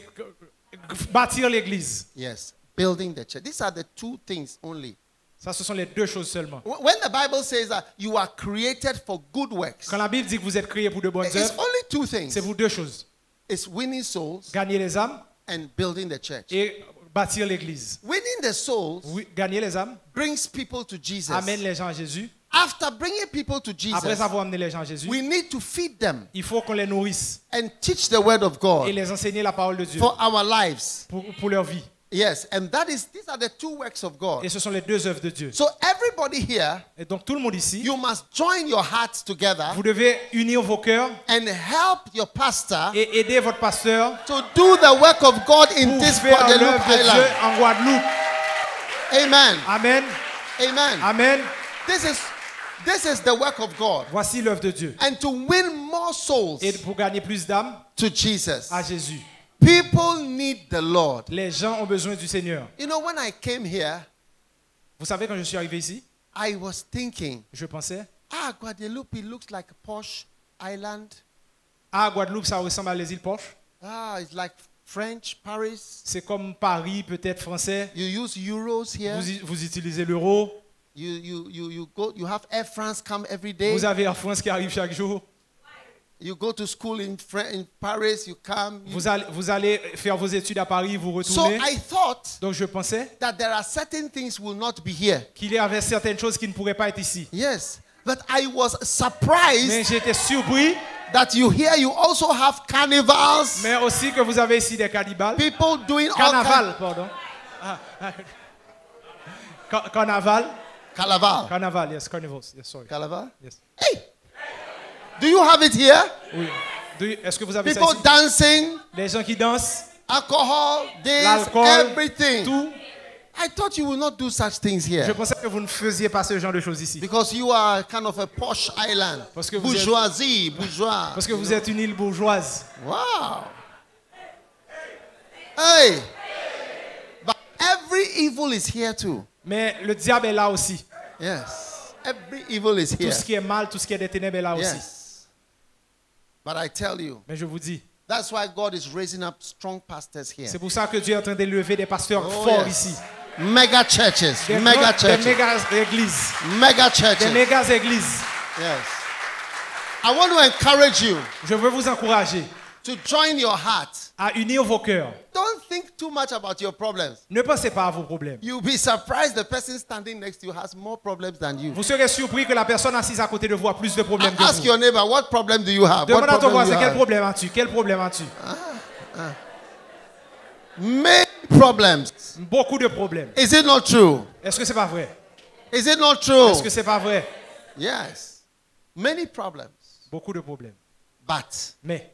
bâtir l'église. Yes, building the church. These are the 2 things only. Ça, ce sont les 2 choses seulement. When the Bible says that you are created for good works, Quand la Bible dit que vous êtes créés pour de bonnes it's œuvres, only 2 things. c'est pour 2 choses. It's winning souls Gagner les âmes and building the church. et bâtir l'église. Winning the souls Oui, gagner les âmes brings people to Jesus. amène les gens à Jésus. After bringing people to Jesus, Après avoir amené les gens à Jésus, we need to feed them il faut qu'on les nourrisse and teach the word of et God les enseigner la parole de Dieu for our lives. pour leur vie. Yes, and these are the 2 works of God. Et ce sont les 2 œuvres de Dieu. So everybody here, Et donc tout le monde ici, you must join your hearts together vous devez unir vos cœurs and help your pastor et aider votre pasteur to do the work of God in pour this faire Guadeloupe l'œuvre de Dieu island. en Guadeloupe. Amen. Amen. Amen. Amen. This is the work of God. Voici l'œuvre de Dieu. And to win more souls Et pour gagner plus d'âmes to Jesus. à Jésus. People need the Lord. Les gens ont besoin du Seigneur. You know, when I came here, Vous savez, quand je suis arrivé ici, I was thinking, je pensais, Guadeloupe, it looks like a posh island. Guadeloupe, ça ressemble à les îles Porches. It's like French, Paris. C'est comme Paris, peut-être français. You use euros here. Vous utilisez l'euro. You have Air France come every day. Vous avez Air France qui arrive chaque jour. You go to school in Paris, you come. Vous allez faire vos études à Paris, vous So retournez. I thought Donc je pensais that there are certain things will not be here. qu'il y avait certaines choses qui ne pourraient pas être ici. Yes. But I was surprised Mais j'étais surpris, that you also have carnivals, mais aussi que vous avez ici des cannibales. people doing all Carnaval, pardon. Carnaval. Carnival. Carnaval, yes, carnivals. Yes, sorry. Carnival? Yes. Hey! Do you have it here? Oui. Est-ce que vous avez ça People ici? dancing, Les gens qui dansent, alcohol, this, l'alcool, everything. tout. I thought you would not do such things Je here. pensais que vous ne faisiez pas ce genre de choses ici. Because you are kind of a posh island. Parce que vous Bourgeoisie, bourgeois. Parce que vous êtes une île bourgeoise. Wow. Hey. But every evil is here too. Mais le diable est là aussi. Yes. Every evil is Tout here. ce qui est mal, tout ce qui est des ténèbres est là aussi. Yes. But I tell you, Mais je vous dis, that's why God is raising up strong pastors here. c'est pour ça que Dieu est en train d'élever des pasteurs Oh, forts yes. ici. Mega churches. Des Mega churches. méga églises. Mega Des churches. méga églises. Yes. I want to encourage you Je veux vous encourager to join your heart. à unir vos cœurs. Don't think too much about your problems. Ne pensez pas à vos problèmes. You'll be surprised the person standing next to you has more problems than you. Vous serez surpris que la personne assise à côté de vous a plus de problèmes que Ask vous. your neighbor, what problem do you have? Demande à ton What problem do voisin, you quel have? problème as-tu? Quel problème as-tu? Many problems. Beaucoup de problèmes. Is it not true? Est-ce que c'est pas vrai? Is it not true? Est-ce que c'est pas vrai? Yes. Many problems. Beaucoup de problèmes. But Mais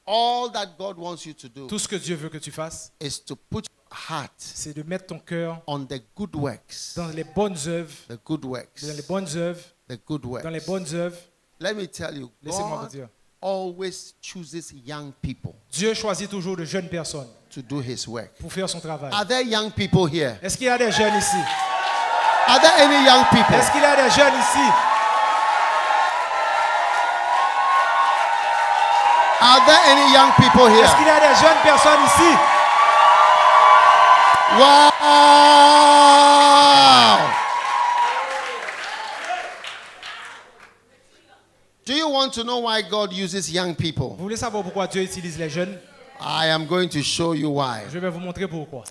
all that God wants you to do tout ce que Dieu veut que tu fasses, is to put your heart c'est de mettre ton cœur on the good works. dans les bonnes œuvres, The good works. dans les bonnes œuvres, The good works. dans les bonnes œuvres. Let me tell you, Laissez-moi vous God dire. always chooses young people Dieu choisit toujours de jeunes personnes to do his work. pour faire son travail. Are there young people here? Est-ce qu'il y a des jeunes ici? Are there any young people? Est-ce qu'il y a des jeunes ici? Are there any young people Est-ce here? qu'il y a des jeunes personnes ici? Wow! Do you want to know why God uses young people? Vous voulez savoir pourquoi Dieu utilise les jeunes? I am going to show you why. Je vais vous montrer pourquoi.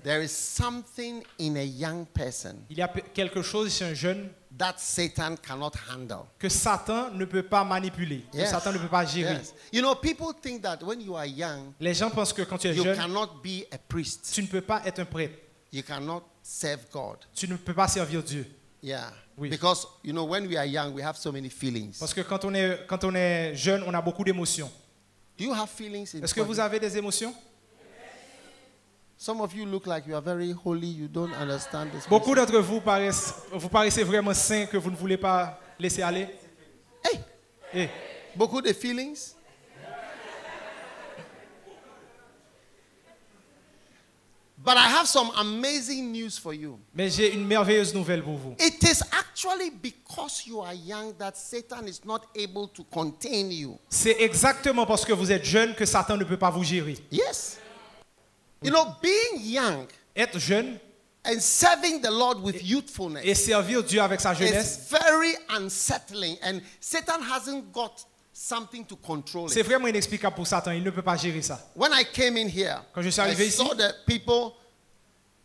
There is something in a young person Il y a quelque chose chez un jeune that Satan cannot handle. que Satan ne peut pas manipuler, que Yes. Satan ne peut pas gérer. Yes. You know, people think that when you are young, Les gens pensent que quand tu es you jeune, cannot be a priest. tu ne peux pas être un prêtre. You cannot serve God. Tu ne peux pas servir Dieu. Yeah. Oui. Because, you know, when we are young, we have so many feelings. Parce que quand on est jeune, on a beaucoup d'émotions. Do you have feelings in Est-ce que vous avez des émotions? Some of you look like you are very holy. You don't understand this. Beaucoup d'entre vous paraissez vraiment saints que vous ne voulez pas laisser aller. Hey, Eh, beaucoup de feelings. But I have some amazing news for you. mais j'ai une merveilleuse nouvelle pour vous. It is actually because you are young that Satan is not able to contain you. C'est exactement parce que vous êtes jeune que Satan ne peut pas vous gérer. Yes. You know, being young Être jeune and serving the Lord with youthfulness et servir Dieu avec sa is jeunesse, very unsettling, and Satan hasn't got something to control c'est it. vraiment inexplicable pour Satan. Il ne peut pas gérer ça. When I came in here, Quand je suis I arrivé ici, saw the people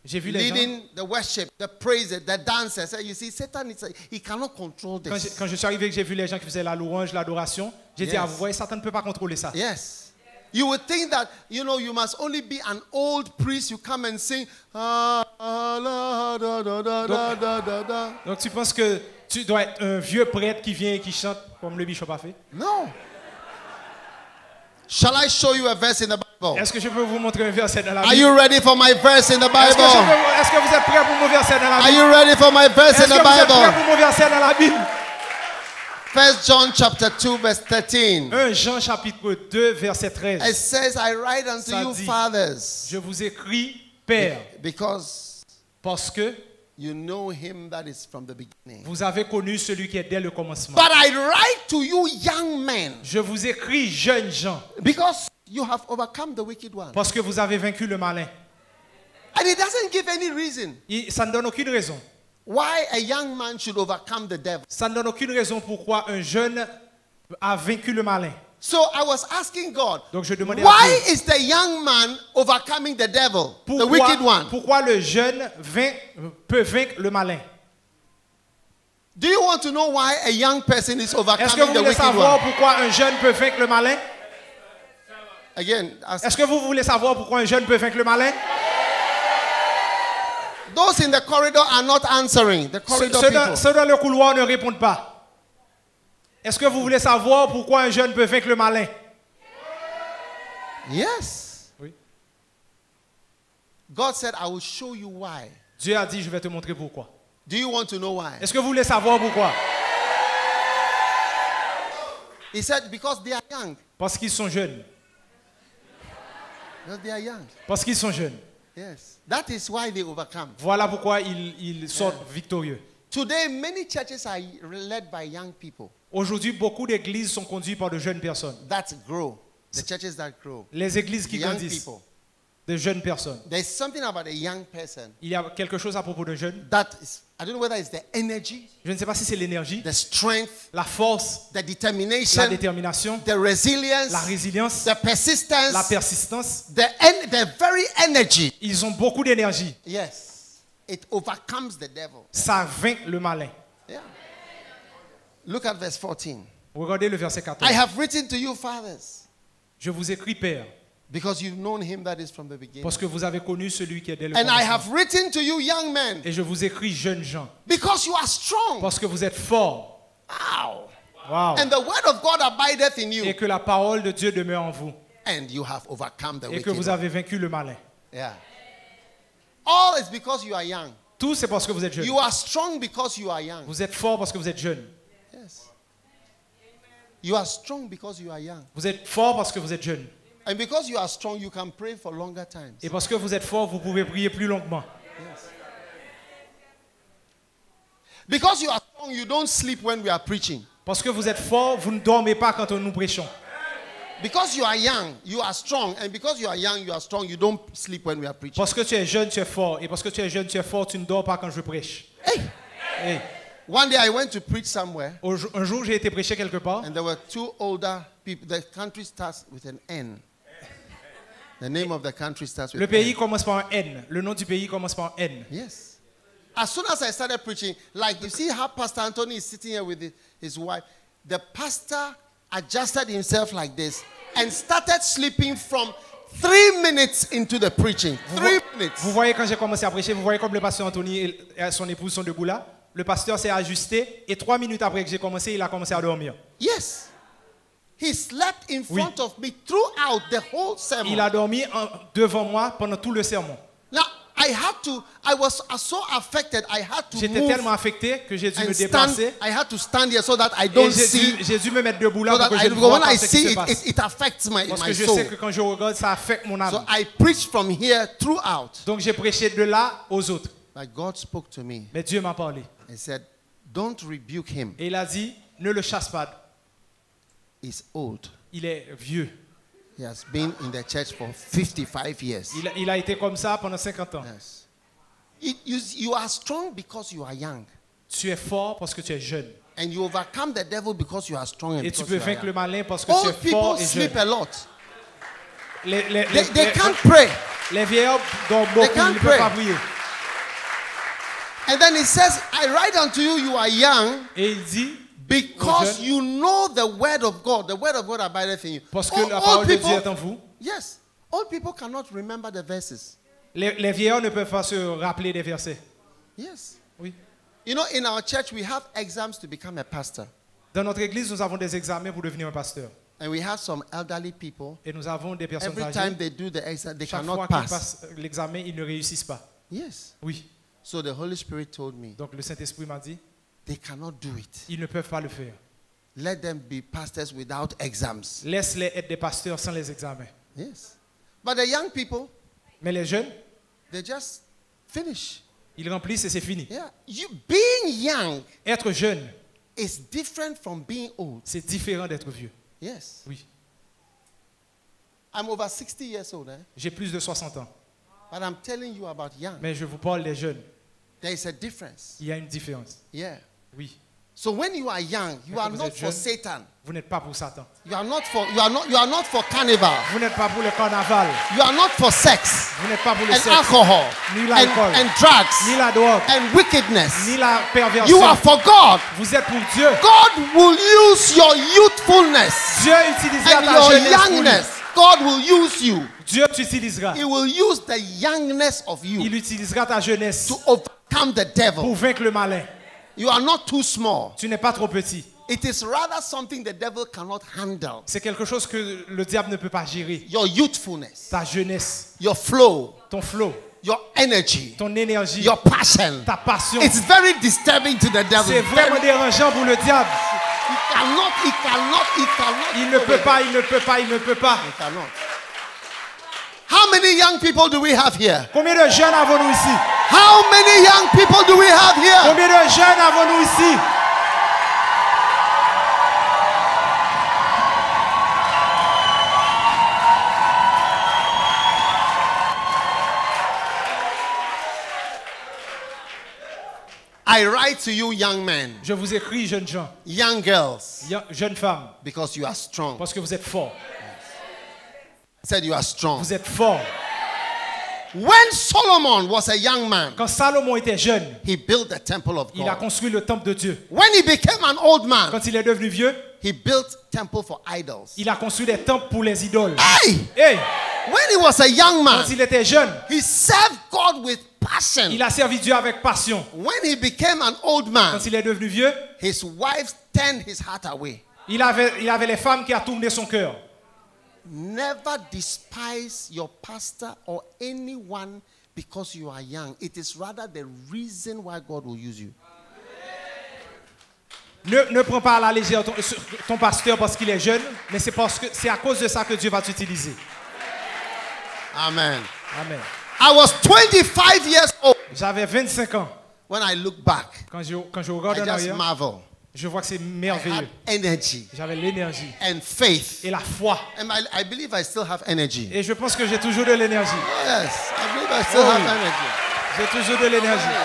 j'ai vu les gens. leading the worship, the praise, the dancers. You see, Satan he cannot control this. Quand je suis arrivé, que j'ai vu les gens qui faisaient la louange, l'adoration, j'ai dit, Yes. ah, vous voyez, Satan ne peut pas contrôler ça. Yes. You would think that, you know, you must only be an old priest. You come and sing. Donc tu penses que tu dois être un vieux prêtre qui vient et qui chante comme le bishop a fait? No. Shall I show you a verse in the Bible? Est-ce que je peux vous montrer un verset dans la Are Bible? you ready for my verse in the Est-ce Bible? que vous êtes prêts pour mon verset dans la Are Bible? you ready for my verse Est-ce in que the vous êtes prêts Bible? pour mon verset dans la Bible? 1 John chapter 2 verse 13. 1 Jean chapitre 2 verset 13. It says, I write unto Ça you dit, fathers, Je vous écris, Père, because parce que you know him that is from the beginning. vous avez connu celui qui est dès le commencement. But I write to you young men, Je vous écris, jeunes gens, because you have overcome the wicked one. parce que vous avez vaincu le malin. And it doesn't give any reason Ça ne donne aucune raison. why a young man should overcome the devil. Ça ne donne aucune raison pourquoi un jeune a vaincu le malin. So I was asking God, Donc je demandais à why Dieu, is the young man overcoming the devil, the wicked one? pourquoi le jeune peut vaincre le malin? Do you want to know why a young person is Est-ce que overcoming vous the voulez wicked savoir one? pourquoi un jeune peut vaincre le malin? Again, ask. Est-ce que vous voulez savoir pourquoi un jeune peut vaincre le malin? Those in the corridor are not answering. The corridor people. Ceux dans le couloir ne répondent pas. Est-ce que vous voulez savoir pourquoi un jeune peut vaincre le malin? Yes. Oui. God said, I will show you why. Dieu a dit, je vais te montrer pourquoi. Do you want to know why? Est-ce que vous voulez savoir pourquoi? He said, because they are young. Parce qu'ils sont jeunes. Because they are young. Parce qu'ils sont jeunes. Yes. That is why they overcome. Voilà pourquoi ils sortent victorieux. Today, many churches are led by young people Aujourd'hui, beaucoup d'églises sont conduites par de jeunes personnes. that grow. The churches that grow. Les églises qui Young grandissent, people. de jeunes personnes. There's something about a young person Il y a quelque chose à propos de jeunes. that is, I don't know whether it's the energy, Je ne sais pas si c'est l'énergie, the strength, la force, the la determination, détermination, the resilience, la résilience, the persistence, la persistance. the very energy. Ils ont beaucoup d'énergie. Yes. It overcomes the devil. Ça vainc le malin. Yeah. Look at verse 14. Regardez le verset 14. I have written to you, fathers, Je vous écris, Père, because you've known him that is from the beginning. parce que vous avez connu celui qui est dès le And I commencement. have written to you, young men, Et je vous écris, jeunes gens, because you are strong. parce que vous êtes forts. Wow. Wow. And the word of God abideth in Et you. que la parole de Dieu demeure en vous. And you have overcome the Et que wicked vous one. avez vaincu le malin. Yeah. All is because you are young. Tout, c'est parce que vous êtes jeunes. You are strong because you are young. Vous êtes forts parce que vous êtes jeunes. Yes. You are strong because you are young. Vous êtes forts parce que vous êtes jeunes. And because you are strong, you can pray for longer times. Et parce que vous êtes forts, vous pouvez prier plus longuement. Yes. Because you are strong, you don't sleep when we are preaching. Parce que vous êtes forts, vous ne dormez pas quand nous prêchons. Because you are young, you are strong. And because you are young, you are strong, you don't sleep when we are preaching. Parce que tu es jeune, tu es fort. Et parce que tu es jeune, tu es fort, tu ne dors pas quand je prêche. Hey, Hey, One day I went to preach somewhere, Un jour, j'ai été prêcher quelque part. and there were two older people. The country starts with an N. The name of the country starts with Le pays N. commence par un N. Le nom du pays commence par un N. Yes. As soon as I started preaching, like you see how Pastor Anthony is sitting here with his wife, the pastor adjusted himself like this and started sleeping from 3 minutes into the preaching. 3 minutes. Vous voyez quand j'ai commencé à prêcher, vous voyez comme le pasteur Anthony et son épouse sont debout là. Le pasteur s'est ajusté et 3 minutes après que j'ai commencé, il a commencé à dormir. Yes. He slept in front of me throughout the whole sermon. Il a dormi devant moi pendant tout le sermon. Now, I was so affected, I had to J'étais move tellement affecté que j'ai dû me and stand. déplacer. I had to stand here so that I Et don't see. j'ai dû me mettre debout là So pour that que je ne because vois when pas I ce qui see se passe. it affects my Parce que je soul. sais que quand je regarde, ça affecte mon So âme. I preached from here throughout. Donc j'ai prêché de là aux autres. But God spoke to me Mais Dieu m'a parlé. and said, "Don't rebuke him. Et il a dit, ne le chasse pas. He's old. Il est vieux. He has been in the church for 55 years." Il a été comme ça pendant 50 ans. Yes. You are strong because you are young. Tu es fort parce que tu es jeune. And you overcome the devil because you are strong and Et tu because peux you are vaincre le young. malin parce que tu Old es people fort et sleep jeune. a lot. Les They can't pray. vieillards dorment beaucoup, can't ils ne pray. peuvent pas prier. And then it says, "I write unto you, you are young, Et il dit, because jeune, you know the word of God. The word of God abideth in you." parce que Old- la old parole de people- Dieu est en vous. Yes. Old people cannot remember the verses. Les vieillards ne peuvent pas se rappeler des versets. Yes. Oui. You know, in our church, we have exams to become a pastor. Dans notre église, nous avons des examens pour devenir un pasteur. And we have some elderly people. Et nous avons des personnes Every âgées. time they do the exam, they Chaque cannot fois qu'ils pass. passent l'examen, ils ne réussissent pas. Yes. Oui. So the Holy Spirit told me, Donc le Saint-Esprit m'a dit, they cannot do it. ils ne peuvent pas le faire. Let them be pastors without exams. Laisse-les être des pasteurs sans les examens. Yes. But the young people, Mais les jeunes, they just finish. ils remplissent et c'est fini. Yeah. Being young Être jeune, is different from being old. c'est différent d'être vieux. Yes. Oui. I'm over 60 years old, J'ai plus de 60 ans. but I'm telling you about young. Mais je vous parle des jeunes. There is a difference. Il y a une différence. Yeah. Oui. So when you are young, you Quand are vous not êtes for jeune, Satan. Vous n'êtes pas pour Satan. You are not for carnival. Vous n'êtes pas pour le carnaval. You are not for sex Vous n'êtes pas pour le and sexe, alcohol ni l'alcool, and drugs ni la drogue, and wickedness. ni la You perversion. are for God. Vous êtes pour Dieu. God will use your youthfulness Dieu utilisera and ta your jeunesse pour lui. youngness. God will use you. Dieu t'utilisera. He will use the youngness of Il you utilisera ta jeunesse to overcome the devil. pour vaincre le malin. You are not too small. Tu n'es pas trop petit. It is rather something the devil cannot handle. C'est quelque chose que le diable ne peut pas gérer. Your youthfulness, Ta jeunesse, your flow, ton flow, your energy, ton énergie, your passion. ta passion. It's very disturbing to the devil. C'est vraiment dérangeant pour le diable. He cannot. Il ne peut pas, il ne peut pas, il ne peut pas. He cannot. How many young people do we have here? Combien de jeunes avons-nous ici? How many young people do we have here? Combien de jeunes avons-nous ici? I write to you, young men, Je vous écris, jeunes gens, young girls, jeunes femmes, because you are strong. parce que vous êtes forts. Said you are strong. Vous êtes forts. When Solomon was a young man, Quand Salomon était jeune, he built the temple of il a God. construit le temple de Dieu. When he became an old man, Quand il est devenu vieux, he built temple for idols. il a construit des temples pour les idoles. Hey! Hey, When he was a young man, quand il était jeune, he served God with passion. il a servi Dieu avec passion. When he became an old man, Quand il est devenu vieux, his wives turned his heart away. il avait les femmes qui ont tourné son cœur. Never despise your pastor or anyone because you are young. It is rather the reason why God will use you. Ne prends pas à la légère ton pasteur parce qu'il est jeune, mais c'est à cause de ça que Dieu va t'utiliser. Amen. Amen. I was 25 years old J'avais 25 ans. when I look back. Quand je regarde I en just arrière, marvel. je vois que c'est I had merveilleux. energy J'avais l'énergie and faith. et la foi. And I believe I still have energy. Et je pense que j'ai toujours de l'énergie. Yes, I believe I still Oh, have oui. energy. J'ai toujours de l'énergie.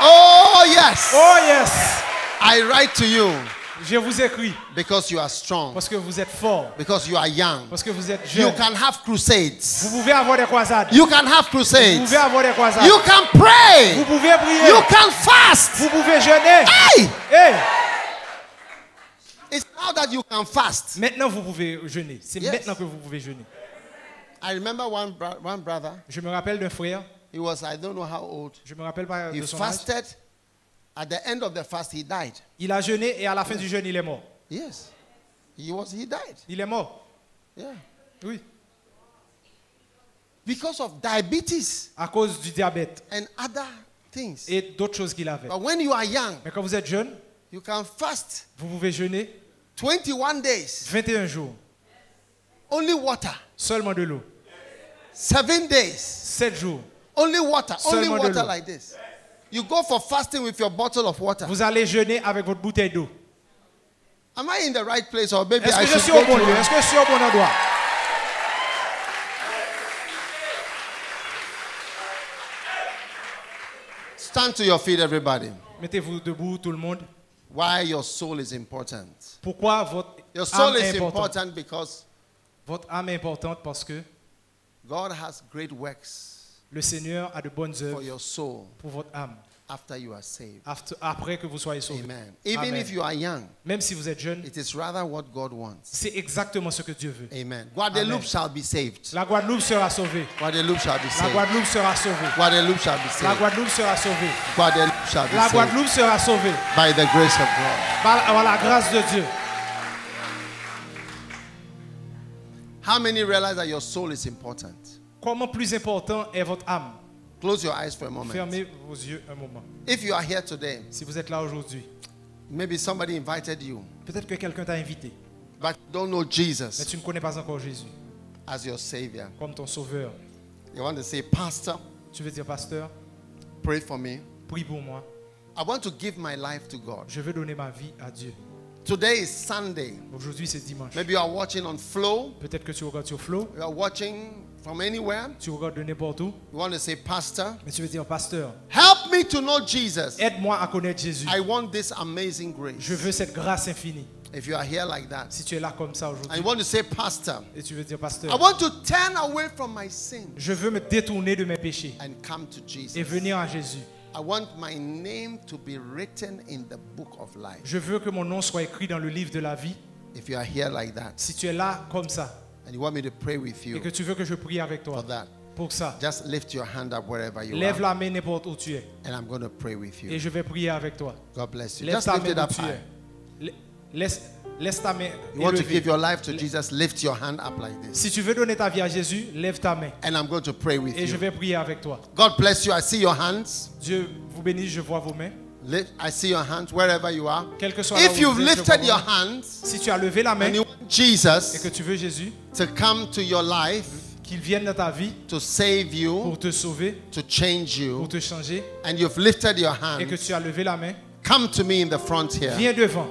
Oh yes. Oh yes. I write to you Je vous écris because you are strong, parce que vous êtes fort, because you are young. parce que vous êtes You jeune. can have crusades. Vous pouvez avoir des croisades. You can have Vous crusades. pouvez avoir des croisades. You can pray. Vous pouvez prier. You can fast. Vous pouvez jeûner. Hey! Hey! It's now that you can fast. Maintenant, vous pouvez jeûner. C'est Yes. maintenant que vous pouvez jeûner. I remember one brother. Je me rappelle d'un frère. He was, I don't know how old. Je me rappelle pas He de son âge. fasted. At the end of the fast, he died. Il a jeûné et à la fin du jeûne, il est mort. Yes. He died. Il est mort. Yeah. Oui. Because of diabetes À cause du diabète and other things. et d'autres choses qu'il avait. But when you are young, Mais quand vous êtes jeune, you can fast vous pouvez jeûner 21 days. 21 jours. Only water. Seulement de l'eau. 7 days. 7 jours. Only water. Only Seulement de water l'eau. like this. You go for fasting with your bottle of water. Vous allez jeûner avec votre bouteille d'eau. Am I in the right place or maybe Est-ce I que je should suis go au bon lieu? to... Est-ce que je suis au bon endroit? Stand to your feet, everybody. Mettez-vous debout, tout le monde. Why your soul is important. Pourquoi votre Your soul âme is est importante? important because Votre âme est importante parce que God has great works le Seigneur a de bonnes for œuvres your soul pour votre âme after you are saved. après que vous soyez sauvés. Amen. Even Amen. if you are young, Même si vous êtes jeune, it is rather what God wants. c'est exactement ce que Dieu veut. Amen. Guadeloupe Amen. shall be saved. La Guadeloupe sera sauvée. Guadeloupe shall be La saved. Guadeloupe sera sauvée. Guadeloupe shall be La saved. Guadeloupe sera sauvée. Guadeloupe shall be La saved Guadeloupe sera sauvée by the grace of God. par la grâce de Dieu. How many realize that your soul is important? Comment plus important est votre âme? Close your eyes for a moment. Fermez vos yeux un moment. If you are here today, Si vous êtes là aujourd'hui, maybe somebody invited you, peut-être que quelqu'un t'a invité, but you don't know mais Jesus tu ne connais pas encore Jésus as your Savior. comme ton sauveur. You want to say, Pastor, Tu veux dire, pasteur, pray for me. prie pour moi. I want to give my life to God. Je veux donner ma vie à Dieu. Today is Sunday. Aujourd'hui, c'est dimanche. Maybe you are watching on Flow. Peut-être que tu regardes sur Flow, You are watching from anywhere. tu regardes de n'importe où, You want to say, Pastor, mais tu veux dire, pasteur, help me to know Jesus. aide-moi à connaître Jésus. I want this amazing Je grace. veux cette grâce infinie. If you are here like that, Si tu es là comme ça and aujourd'hui, you want to say, Pastor, et tu veux dire, I pasteur, want to turn away from my sin je veux me détourner de mes péchés and come to et Jesus. venir à Jésus. I want my name to be written in the book of life. Je veux que mon nom soit écrit dans le livre de la vie. If you are here like that, Si tu es là comme ça and you want me to pray with et you que tu veux que je prie avec toi for that, pour ça, just lift your hand up wherever you lève are, la main n'importe où tu es and I'm going to pray with et you. je vais prier avec toi. God bless you. Lève Just ta lift main it où up tu high. es. Laisse ta main You want to élevée. give your life to Jesus, lift your hand up like this. Si tu veux donner ta vie à Jésus, lève ta main And I'm going to pray with et je you. vais prier avec toi. God bless you. I see your hands. Dieu vous bénisse, je vois vos mains. I see your hands wherever you are. Quel que soit là If où you've vous êtes, je lifted vois your vos mains. hands Si tu as levé la main and you want et Jesus que tu veux Jésus, to come to your life, qu'il vienne dans ta vie to save you, pour te sauver, to change pour you, te changer, and you've lifted your et que hands, tu as levé la main, come to me in the front here. viens devant,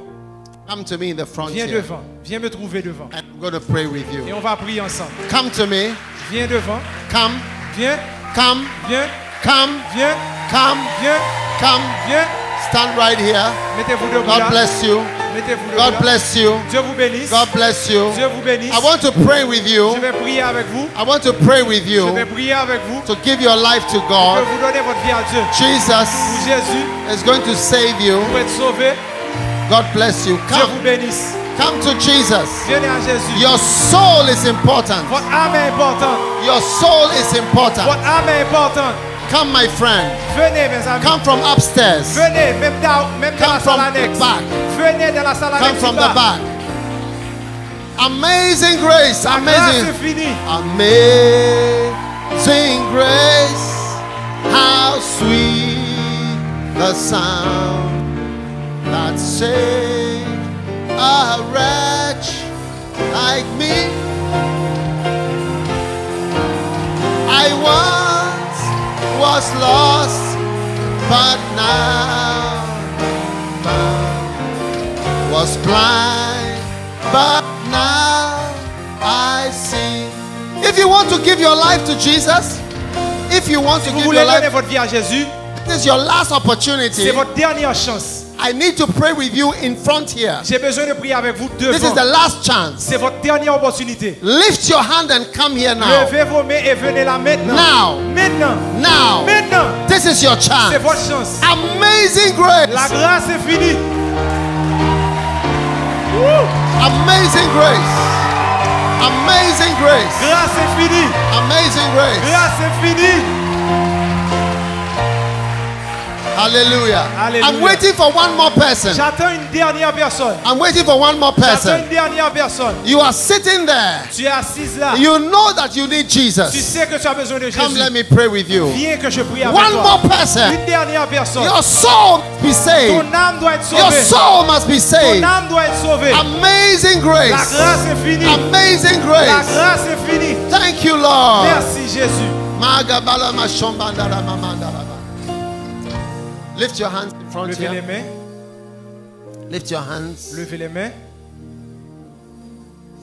Come to me in the front viens here. devant, viens me trouver devant. And I'm going to pray with Et you. on va prier ensemble. Come to me. Viens devant, Come, viens, come, viens, come, viens, come, viens, come. viens. Stand right here. Mettez-vous debout God là. bless you. Mettez-vous debout God là. bless you. Dieu vous bénisse. God bless you. Dieu vous bénisse. I want to pray with you. Je vais prier avec vous. I want to pray with Je vais you prier avec vous. to give your life to Je God. vais vous donner votre vie à Dieu. Jesus Jésus, is going to save you. pour être sauvé, God bless you. Dieu vous Come, bénisse. come to Jesus. Venez à Jésus. Your soul is important. Votre âme est importante. Your soul is important. Votre âme est importante. Come, my friend. Venez, mes amis. Come from upstairs. Venez, même dans Come la from salle the annexe. back. Venez dans la salle Come annexe. from du bas. the back. Amazing grace. La grâce Amazing. infinie. Amazing grace. How sweet the sound that saved a wretch like me. I once was lost, but now found. Was blind, but now I see. If you want to give your life to Jesus, if you want to Vous give voulez your donner life, votre vie à Jésus, is your last opportunity. C'est votre dernière chance. I need to pray with you in front here. J'ai besoin de prier avec vous This is devant. the last chance. C'est votre dernière opportunité. Lift your hand and come here now. Levez vos mains et venez là maintenant. Now. Maintenant. Now. Maintenant. This is your chance. C'est votre chance. Amazing grace. La grâce est finie. Amazing grace. Amazing grace. Grâce est finie. Amazing grace. Grâce est finie. Hallelujah. Hallelujah. I'm waiting for one more person. J'attends une dernière personne. I'm waiting for one more J'attends person. une dernière personne. You are sitting there. Tu es assise là. You know that you need Tu Jesus. sais que tu as besoin de Come, let Jésus. me pray with you. Viens que je prie avec One toi. more person. Une dernière personne. Your soul must be saved. Ton âme doit être Your sauvée. soul must be Ton saved. âme doit être sauvée. Amazing La grace. grâce est finie. Amazing La grace. grâce est finie. Thank you, Lord. Merci Jésus. Magabala mashombandala mamandala. Lift your hands in front Levez les here. mains. Lift your hands. Levez les mains.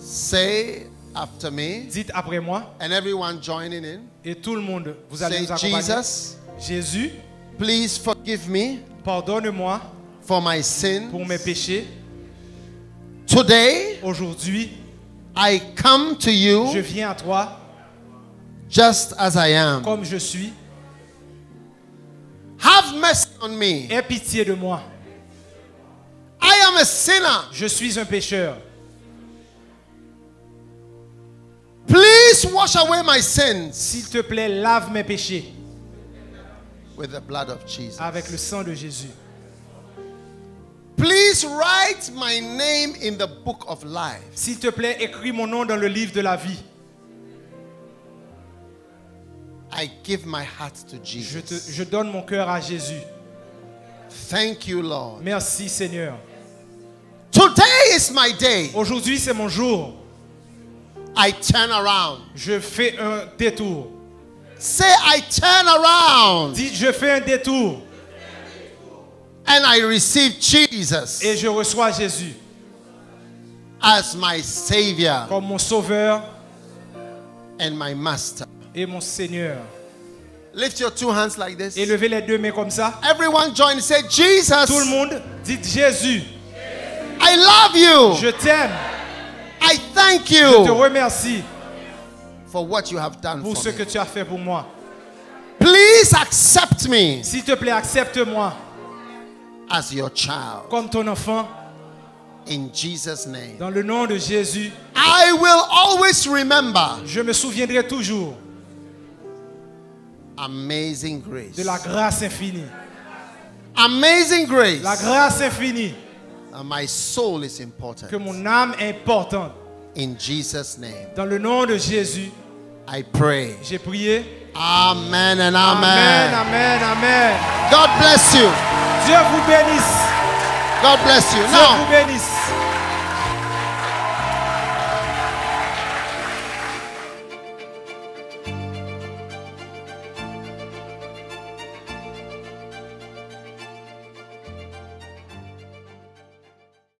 Say after me. Dites après moi. And everyone joining in. Et tout le monde, vous allez Say, nous accompagner. Jesus, Jésus, please forgive me pardonne-moi for my sin. pour mes péchés. Today, Aujourd'hui, I come to je you viens à toi just as I am. comme je suis. Have mercy on me. Aie pitié de moi. I am a sinner. Je suis un pécheur. Please wash away my sins S'il te plaît, lave mes péchés with the blood of Jesus. avec le sang de Jésus. Please write my name in the book of life. S'il te plaît, écris mon nom dans le livre de la vie. I give my heart to Jesus. Je donne mon cœur à Jésus. Thank you, Lord. Merci Seigneur. Today is my day. Aujourd'hui, c'est mon jour. I turn around. Je fais un détour. Say, I turn around Dis, je fais un détour and I receive Jesus et je reçois Jésus as my Savior comme mon sauveur and my Master. et mon Seigneur. Lift your two hands like this. Et levez les deux mains comme ça. Everyone join. Say, Jesus, Tout le monde, dites Jésus, I love you. je t'aime. I thank Je te you remercie for what you have done pour for ce me. que tu as fait pour moi. Please accept me S'il te plaît, accepte-moi as your child. comme ton enfant. In Jesus' name. Dans le nom de Jésus, I will always remember je me souviendrai toujours amazing grace. de la grâce infinie. Amazing grace. La grâce infinie, My soul is important. que mon âme est importante. In Jesus' name. Dans le nom de Jésus, I pray. j'ai prié. Amen and Amen, amen. amen, amen. God bless you. Dieu vous bénisse. God bless you. Dieu Now, vous bénisse.